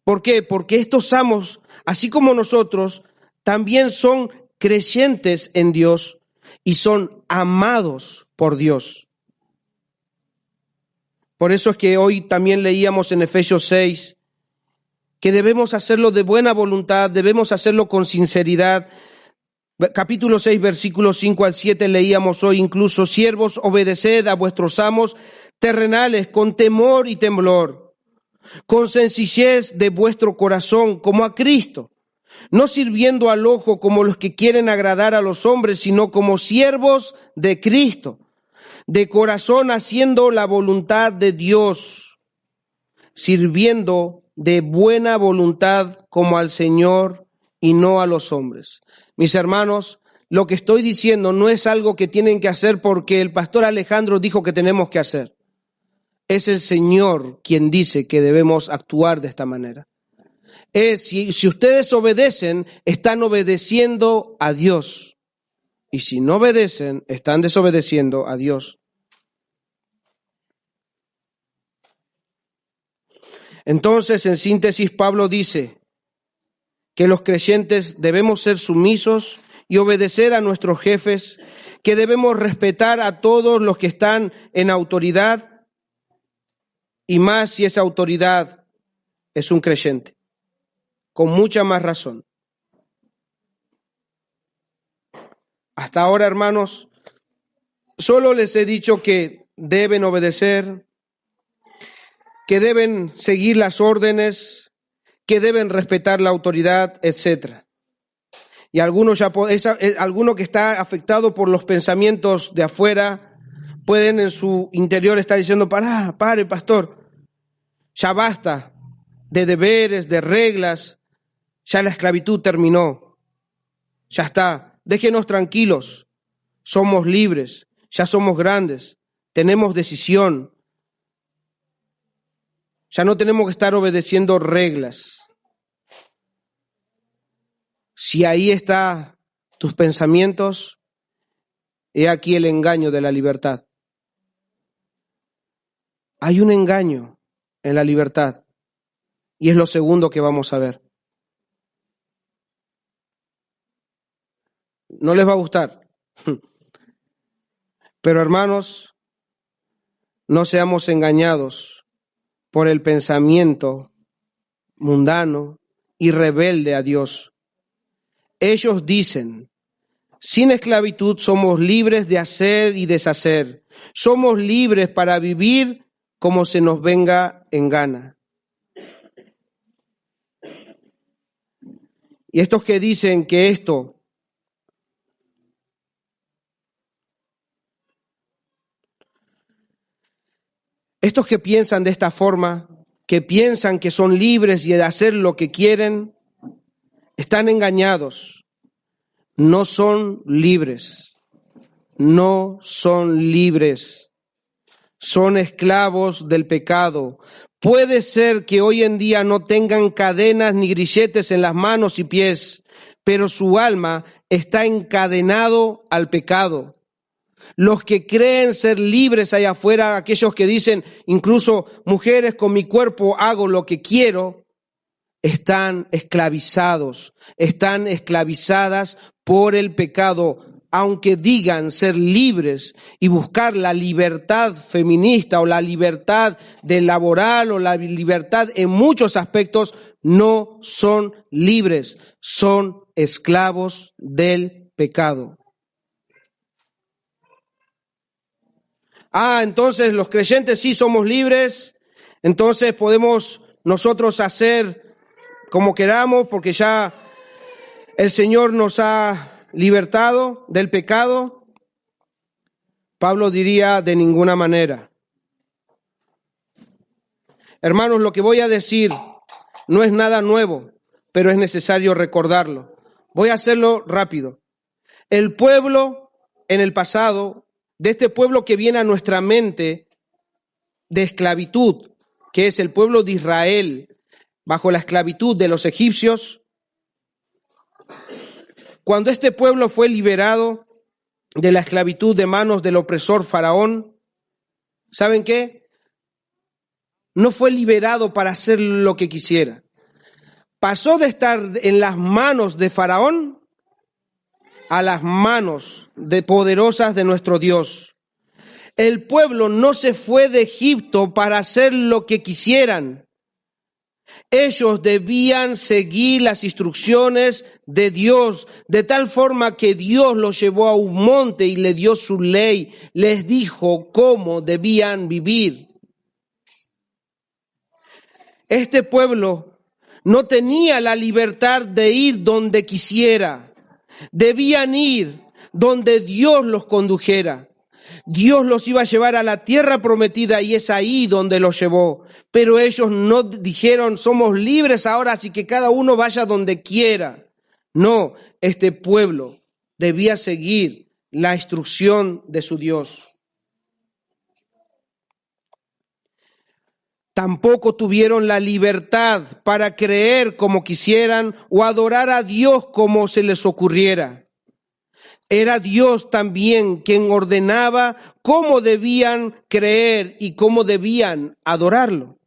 ¿Por qué? Porque estos amos, así como nosotros, también son creyentes en Dios y son amados por Dios. Por eso es que hoy también leíamos en Efesios 6 que debemos hacerlo de buena voluntad, debemos hacerlo con sinceridad. Capítulo 6, versículos 5 al 7 leíamos hoy incluso, siervos, obedeced a vuestros amos terrenales con temor y temblor, con sencillez de vuestro corazón como a Cristo, no sirviendo al ojo como los que quieren agradar a los hombres, sino como siervos de Cristo, de corazón haciendo la voluntad de Dios, sirviendo de buena voluntad como al Señor y no a los hombres. Mis hermanos, lo que estoy diciendo no es algo que tienen que hacer porque el pastor Alejandro dijo que tenemos que hacer. Es el Señor quien dice que debemos actuar de esta manera. Si ustedes obedecen, están obedeciendo a Dios. Y si no obedecen, están desobedeciendo a Dios. Entonces, en síntesis, Pablo dice que los creyentes debemos ser sumisos y obedecer a nuestros jefes, que debemos respetar a todos los que están en autoridad, y más si esa autoridad es un creyente, con mucha más razón. Hasta ahora, hermanos, solo les he dicho que deben obedecer, que deben seguir las órdenes, que deben respetar la autoridad, etc. Y alguno que está afectado por los pensamientos de afuera, pueden en su interior estar diciendo, pare, pastor, ya basta de deberes, de reglas, ya la esclavitud terminó, ya está, déjenos tranquilos, somos libres, ya somos grandes, tenemos decisión, ya no tenemos que estar obedeciendo reglas. Si ahí están tus pensamientos, he aquí el engaño de la libertad. Hay un engaño en la libertad y es lo segundo que vamos a ver. No les va a gustar, pero hermanos, no seamos engañados por el pensamiento mundano y rebelde a Dios. Ellos dicen, sin esclavitud somos libres de hacer y deshacer. Somos libres para vivir como se nos venga en gana. Y estos que dicen que estos que piensan de esta forma, que piensan que son libres y de hacer lo que quieren, están engañados. No son libres. No son libres. Son esclavos del pecado. Puede ser que hoy en día no tengan cadenas ni grilletes en las manos y pies, pero su alma está encadenado al pecado. Los que creen ser libres allá afuera, aquellos que dicen, incluso mujeres, con mi cuerpo hago lo que quiero, están esclavizados, están esclavizadas por el pecado, aunque digan ser libres y buscar la libertad feminista o la libertad laboral o la libertad en muchos aspectos, no son libres, son esclavos del pecado. Entonces los creyentes sí somos libres, entonces podemos nosotros hacer como queramos porque ya el Señor nos ha libertado del pecado. Pablo diría de ninguna manera. Hermanos, lo que voy a decir no es nada nuevo, pero es necesario recordarlo. Voy a hacerlo rápido. El pueblo en el pasado, de este pueblo que viene a nuestra mente de esclavitud, que es el pueblo de Israel, bajo la esclavitud de los egipcios, cuando este pueblo fue liberado de la esclavitud de manos del opresor Faraón, ¿saben qué? No fue liberado para hacer lo que quisiera. Pasó de estar en las manos de Faraón a las manos poderosas de nuestro Dios. El pueblo no se fue de Egipto para hacer lo que quisieran. Ellos debían seguir las instrucciones de Dios, de tal forma que Dios los llevó a un monte y le dio su ley, les dijo cómo debían vivir. Este pueblo no tenía la libertad de ir donde quisiera, debían ir donde Dios los condujera. Dios los iba a llevar a la tierra prometida y es ahí donde los llevó. Pero ellos no dijeron, somos libres ahora, así que cada uno vaya donde quiera. No, este pueblo debía seguir la instrucción de su Dios. Tampoco tuvieron la libertad para creer como quisieran o adorar a Dios como se les ocurriera. Era Dios también quien ordenaba cómo debían creer y cómo debían adorarlo.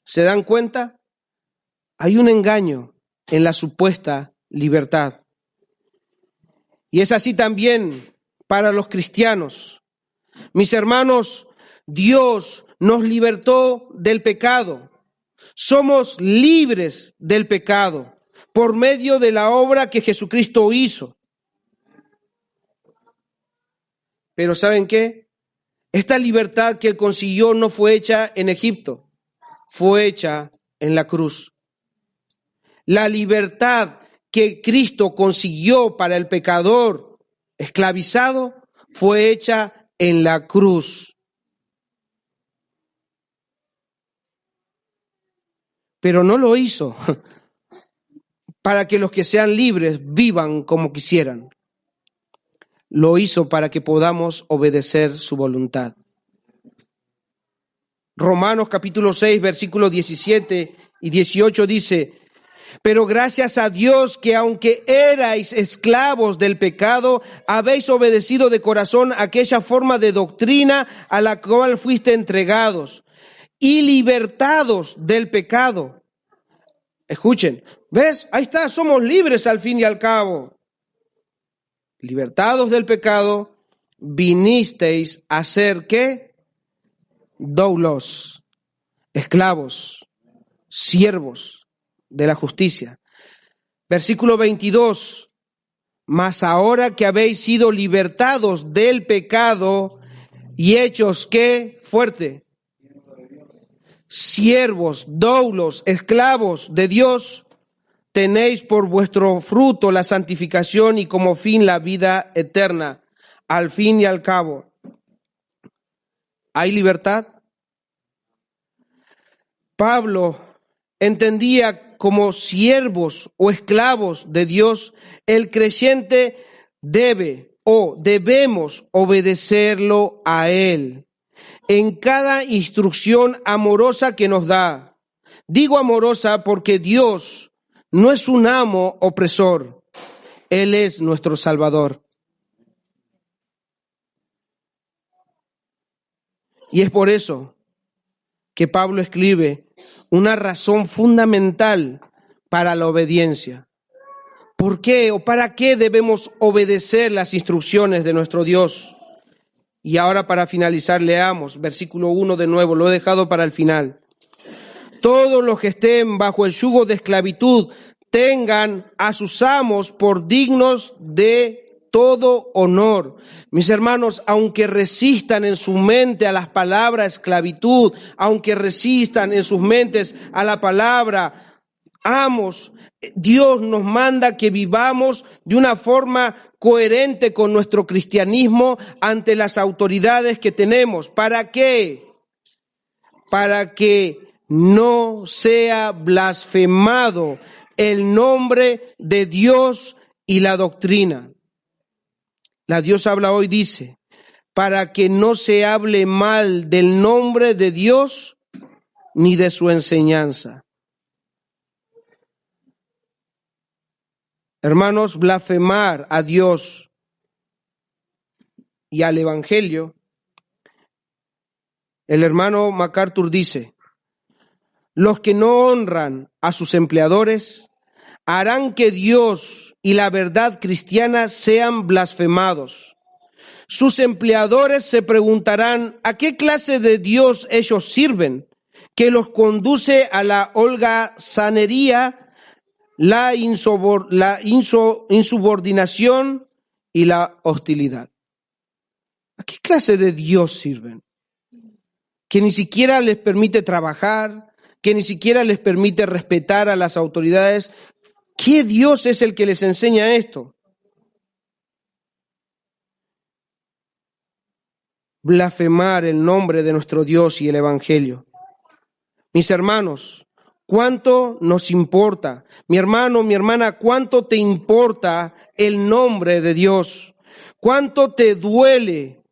¿Se dan cuenta? Hay un engaño en la supuesta libertad. Y es así también para los cristianos. Mis hermanos, Dios nos libertó del pecado. Somos libres del pecado por medio de la obra que Jesucristo hizo. Pero ¿saben qué? Esta libertad que Él consiguió no fue hecha en Egipto, fue hecha en la cruz. La libertad que Cristo consiguió para el pecador esclavizado fue hecha en la cruz. Pero no lo hizo para que los que sean libres vivan como quisieran. Lo hizo para que podamos obedecer su voluntad. Romanos capítulo 6, versículos 17 y 18 dice: pero gracias a Dios que aunque erais esclavos del pecado, habéis obedecido de corazón aquella forma de doctrina a la cual fuiste entregados y libertados del pecado. Escuchen, ¿ves? Ahí está, somos libres al fin y al cabo. Libertados del pecado, vinisteis a ser ¿qué? Doulos, esclavos, siervos de la justicia. Versículo 22. Mas ahora que habéis sido libertados del pecado y hechos ¿qué? Fuerte. Siervos, doulos, esclavos de Dios, tenéis por vuestro fruto la santificación y como fin la vida eterna. Al fin y al cabo, ¿hay libertad? Pablo entendía como siervos o esclavos de Dios, el creyente debe o debemos obedecerlo a Él en cada instrucción amorosa que nos da. Digo amorosa porque Dios no es un amo opresor, Él es nuestro Salvador. Y es por eso que Pablo escribe una razón fundamental para la obediencia. ¿Por qué o para qué debemos obedecer las instrucciones de nuestro Dios? Y ahora para finalizar leamos versículo 1 de nuevo, lo he dejado para el final. Todos los que estén bajo el yugo de esclavitud tengan a sus amos por dignos de todo honor. Mis hermanos, aunque resistan en su mente a las palabras esclavitud, aunque resistan en sus mentes a la palabra amos, Dios nos manda que vivamos de una forma coherente con nuestro cristianismo ante las autoridades que tenemos. ¿Para qué? Para que no sea blasfemado el nombre de Dios y la doctrina. La Dios habla hoy dice, para que no se hable mal del nombre de Dios ni de su enseñanza. Hermanos, blasfemar a Dios y al Evangelio, el hermano MacArthur dice, los que no honran a sus empleadores harán que Dios y la verdad cristiana sean blasfemados. Sus empleadores se preguntarán a qué clase de Dios ellos sirven, que los conduce a la holgazanería, la insubordinación y la hostilidad. ¿A qué clase de Dios sirven? Que ni siquiera les permite trabajar, que ni siquiera les permite respetar a las autoridades. ¿Qué Dios es el que les enseña esto? blasfemar el nombre de nuestro Dios y el Evangelio. Mis hermanos, ¿cuánto nos importa? Mi hermano, mi hermana, ¿cuánto te importa el nombre de Dios? ¿Cuánto te duele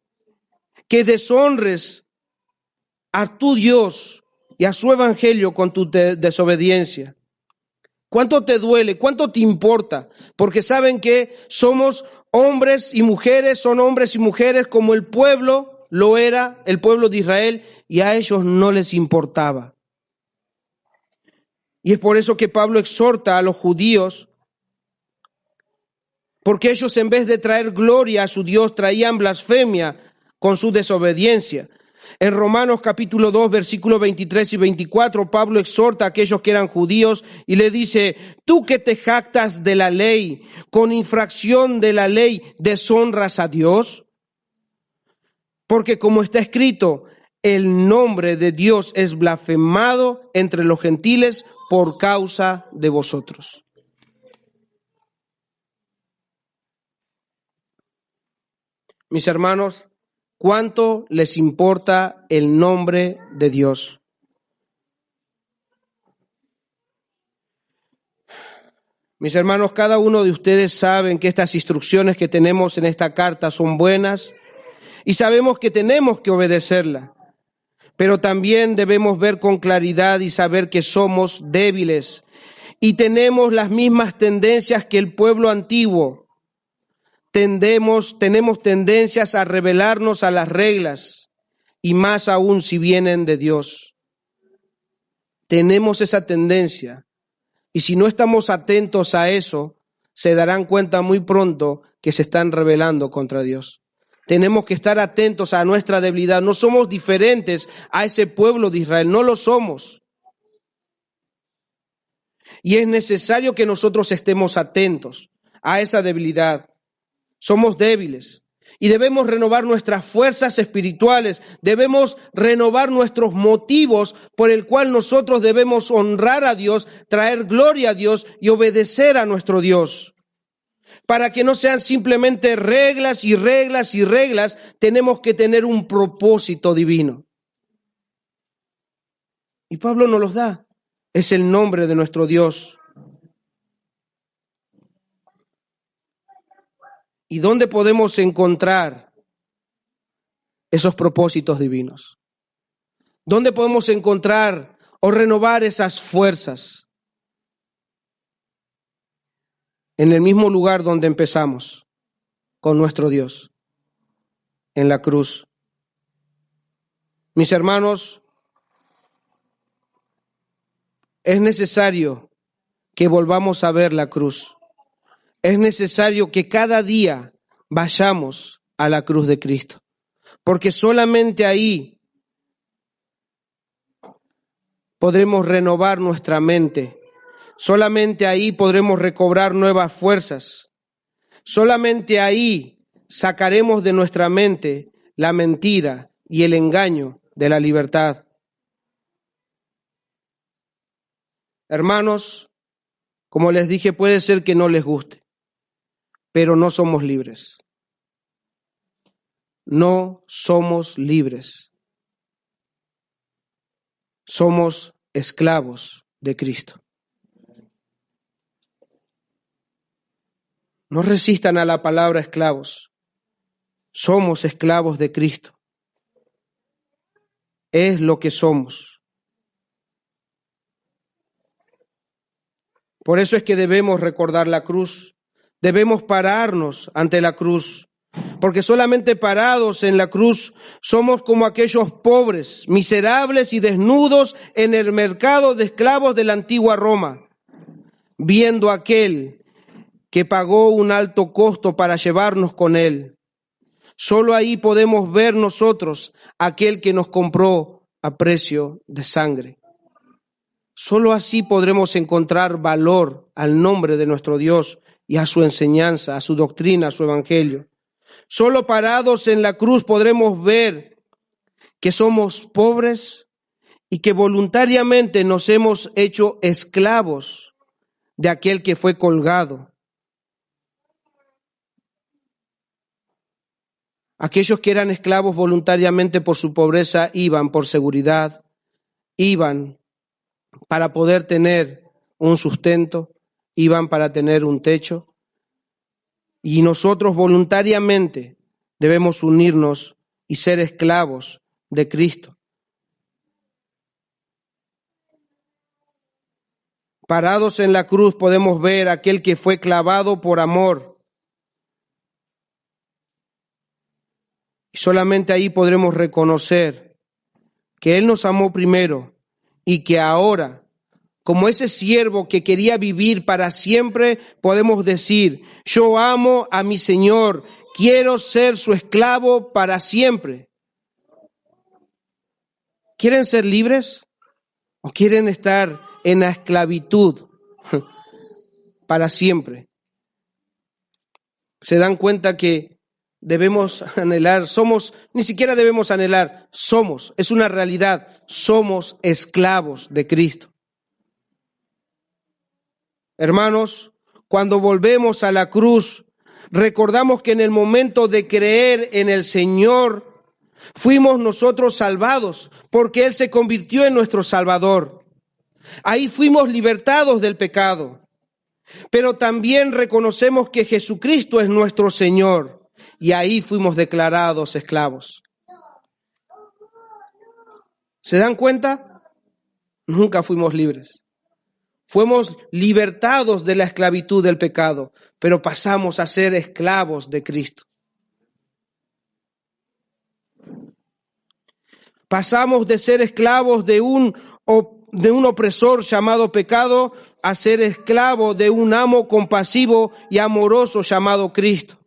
que deshonres a tu Dios y a su Evangelio con tu desobediencia? ¿Cuánto te duele? ¿Cuánto te importa? Porque saben que somos hombres y mujeres, son hombres y mujeres como el pueblo lo era, el pueblo de Israel, y a ellos no les importaba. Y es por eso que Pablo exhorta a los judíos, porque ellos en vez de traer gloria a su Dios, traían blasfemia con su desobediencia. En Romanos capítulo 2, versículos 23 y 24, Pablo exhorta a aquellos que eran judíos y le dice: tú que te jactas de la ley, con infracción de la ley, ¿deshonras a Dios? Porque como está escrito, el nombre de Dios es blasfemado entre los gentiles por causa de vosotros. Mis hermanos, ¿cuánto les importa el nombre de Dios? Mis hermanos, cada uno de ustedes saben que estas instrucciones que tenemos en esta carta son buenas y sabemos que tenemos que obedecerla, pero también debemos ver con claridad y saber que somos débiles y tenemos las mismas tendencias que el pueblo antiguo. Tenemos tendencias a rebelarnos a las reglas, y más aún si vienen de Dios. Tenemos esa tendencia, y si no estamos atentos a eso, se darán cuenta muy pronto que se están rebelando contra Dios. Tenemos que estar atentos a nuestra debilidad. No somos diferentes a ese pueblo de Israel, no lo somos. Y es necesario que nosotros estemos atentos a esa debilidad. Somos débiles y debemos renovar nuestras fuerzas espirituales, debemos renovar nuestros motivos por el cual nosotros debemos honrar a Dios, traer gloria a Dios y obedecer a nuestro Dios. Para que no sean simplemente reglas y reglas y reglas, tenemos que tener un propósito divino. Y Pablo nos los da, es el nombre de nuestro Dios. ¿Y dónde podemos encontrar esos propósitos divinos? ¿Dónde podemos encontrar o renovar esas fuerzas? En el mismo lugar donde empezamos, con nuestro Dios, en la cruz. Mis hermanos, es necesario que volvamos a ver la cruz. Es necesario que cada día vayamos a la cruz de Cristo, porque solamente ahí podremos renovar nuestra mente, solamente ahí podremos recobrar nuevas fuerzas, solamente ahí sacaremos de nuestra mente la mentira y el engaño de la libertad. Hermanos, como les dije, puede ser que no les guste, pero no somos libres. No somos libres. Somos esclavos de Cristo. No resistan a la palabra esclavos. Somos esclavos de Cristo. Es lo que somos. Por eso es que debemos recordar la cruz. Debemos pararnos ante la cruz, porque solamente parados en la cruz somos como aquellos pobres, miserables y desnudos en el mercado de esclavos de la antigua Roma, viendo a aquel que pagó un alto costo para llevarnos con él. Solo ahí podemos ver nosotros aquel que nos compró a precio de sangre. Solo así podremos encontrar valor al nombre de nuestro Dios y a su enseñanza, a su doctrina, a su evangelio. Solo parados en la cruz podremos ver que somos pobres y que voluntariamente nos hemos hecho esclavos de aquel que fue colgado. Aquellos que eran esclavos voluntariamente por su pobreza iban por seguridad, iban para poder tener un sustento, iban para tener un techo. Y nosotros voluntariamente debemos unirnos y ser esclavos de Cristo. Parados en la cruz podemos ver a aquel que fue clavado por amor. Y solamente ahí podremos reconocer que Él nos amó primero y que ahora, como ese siervo que quería vivir para siempre, podemos decir, yo amo a mi Señor, quiero ser su esclavo para siempre. ¿Quieren ser libres o quieren estar en la esclavitud para siempre? ¿Se dan cuenta que debemos anhelar? Ni siquiera debemos anhelar, es una realidad, somos esclavos de Cristo. Hermanos, cuando volvemos a la cruz, recordamos que en el momento de creer en el Señor, fuimos nosotros salvados, porque Él se convirtió en nuestro Salvador. Ahí fuimos libertados del pecado. Pero también reconocemos que Jesucristo es nuestro Señor, y ahí fuimos declarados esclavos. ¿Se dan cuenta? Nunca fuimos libres. Fuimos libertados de la esclavitud del pecado, pero pasamos a ser esclavos de Cristo. Pasamos de ser esclavos de un opresor llamado pecado a ser esclavos de un amo compasivo y amoroso llamado Cristo.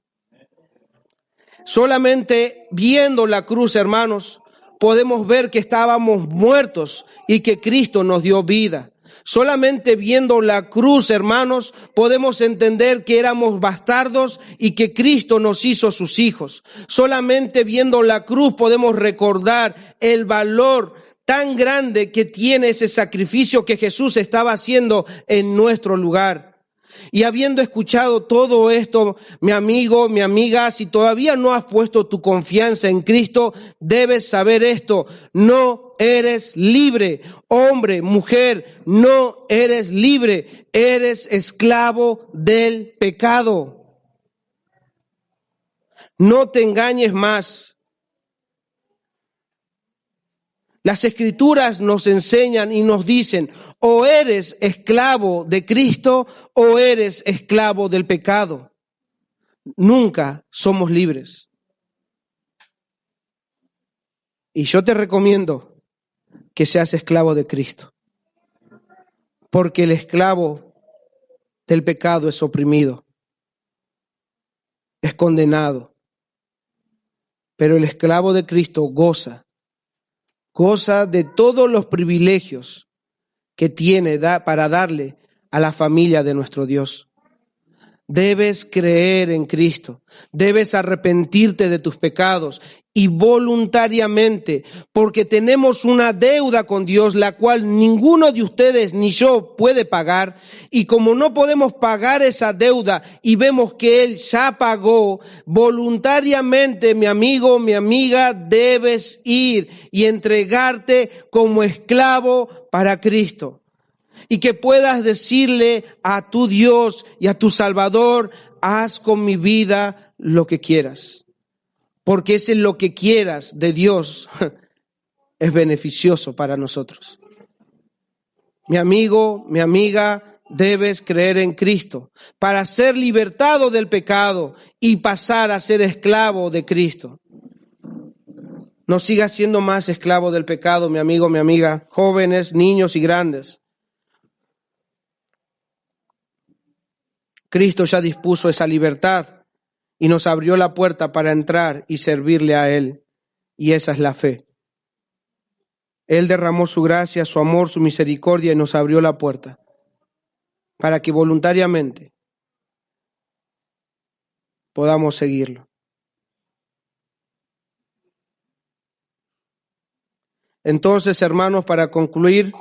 Solamente viendo la cruz, hermanos, podemos ver que estábamos muertos y que Cristo nos dio vida. Solamente viendo la cruz, hermanos, podemos entender que éramos bastardos y que Cristo nos hizo sus hijos. Solamente viendo la cruz podemos recordar el valor tan grande que tiene ese sacrificio que Jesús estaba haciendo en nuestro lugar. Y habiendo escuchado todo esto, mi amigo, mi amiga, si todavía no has puesto tu confianza en Cristo, debes saber esto: no eres libre. Hombre, mujer, no eres libre. Eres esclavo del pecado. No te engañes más. Las Escrituras nos enseñan y nos dicen, o eres esclavo de Cristo o eres esclavo del pecado. Nunca somos libres. Y yo te recomiendo que seas esclavo de Cristo, porque el esclavo del pecado es oprimido, es condenado, pero el esclavo de Cristo goza de todos los privilegios que tiene para darle a la familia de nuestro Dios. Debes creer en Cristo, debes arrepentirte de tus pecados y voluntariamente, porque tenemos una deuda con Dios, la cual ninguno de ustedes ni yo puede pagar, y como no podemos pagar esa deuda y vemos que Él ya pagó, voluntariamente, mi amigo, mi amiga, debes ir y entregarte como esclavo para Cristo. Y que puedas decirle a tu Dios y a tu Salvador, haz con mi vida lo que quieras. Porque ese lo que quieras de Dios es beneficioso para nosotros. Mi amigo, mi amiga, debes creer en Cristo para ser libertado del pecado y pasar a ser esclavo de Cristo. No sigas siendo más esclavo del pecado, mi amigo, mi amiga, jóvenes, niños y grandes. Cristo ya dispuso esa libertad y nos abrió la puerta para entrar y servirle a Él. Y esa es la fe. Él derramó su gracia, su amor, su misericordia y nos abrió la puerta para que voluntariamente podamos seguirlo. Entonces, hermanos, para concluir,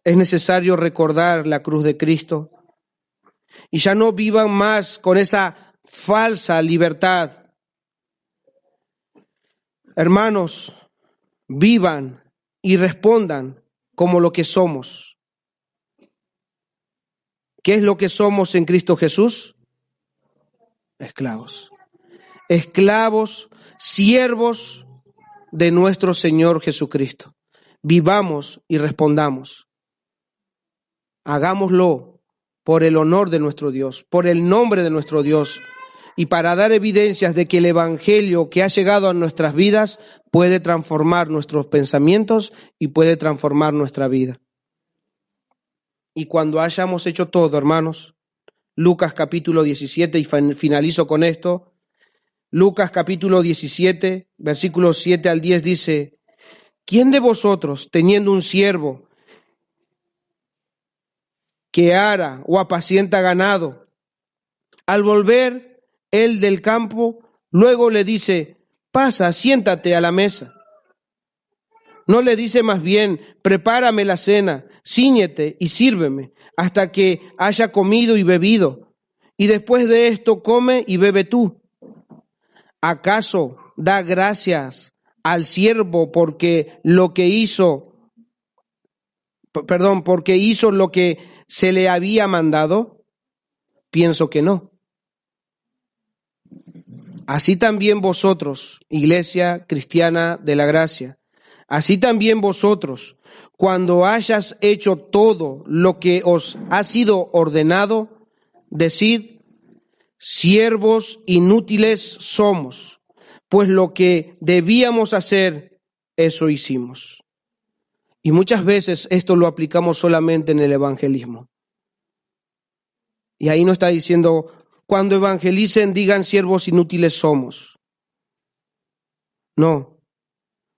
es necesario recordar la cruz de Cristo y ya no vivan más con esa falsa libertad. Hermanos, vivan y respondan como lo que somos. ¿Qué es lo que somos en Cristo Jesús? Esclavos. Esclavos, siervos de nuestro Señor Jesucristo. Vivamos y respondamos. Hagámoslo por el honor de nuestro Dios, por el nombre de nuestro Dios, y para dar evidencias de que el Evangelio que ha llegado a nuestras vidas puede transformar nuestros pensamientos y puede transformar nuestra vida. Y cuando hayamos hecho todo, hermanos, Lucas capítulo 17, y finalizo con esto, Lucas capítulo 17, versículos 7 al 10 dice: ¿quién de vosotros, teniendo un siervo que ara o apacienta ganado, al volver él del campo, luego le dice: pasa, siéntate a la mesa? No le dice más bien: prepárame la cena, cíñete y sírveme hasta que haya comido y bebido, y después de esto come y bebe tú. ¿Acaso da gracias al siervo porque hizo lo que se le había mandado? Pienso que no. Así también vosotros, Iglesia Cristiana de la Gracia, así también vosotros, cuando hayas hecho todo lo que os ha sido ordenado, decid: siervos inútiles somos, pues lo que debíamos hacer, eso hicimos. Y muchas veces esto lo aplicamos solamente en el evangelismo. Y ahí no está diciendo: cuando evangelicen, digan siervos inútiles somos. No,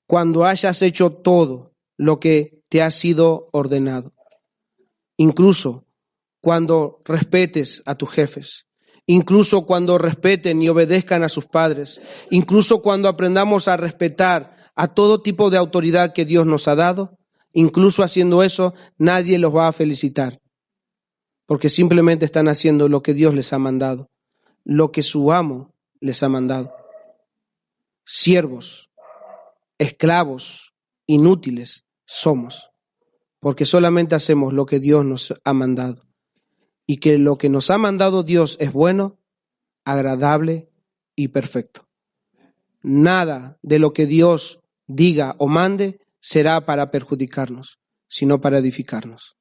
cuando hayas hecho todo lo que te ha sido ordenado. Incluso cuando respetes a tus jefes, incluso cuando respeten y obedezcan a sus padres, incluso cuando aprendamos a respetar a todo tipo de autoridad que Dios nos ha dado, incluso haciendo eso, nadie los va a felicitar, porque simplemente están haciendo lo que Dios les ha mandado, lo que su amo les ha mandado. Siervos, esclavos, inútiles somos, porque solamente hacemos lo que Dios nos ha mandado. Y que lo que nos ha mandado Dios es bueno, agradable y perfecto. Nada de lo que Dios diga o mande será para perjudicarnos, sino para edificarnos.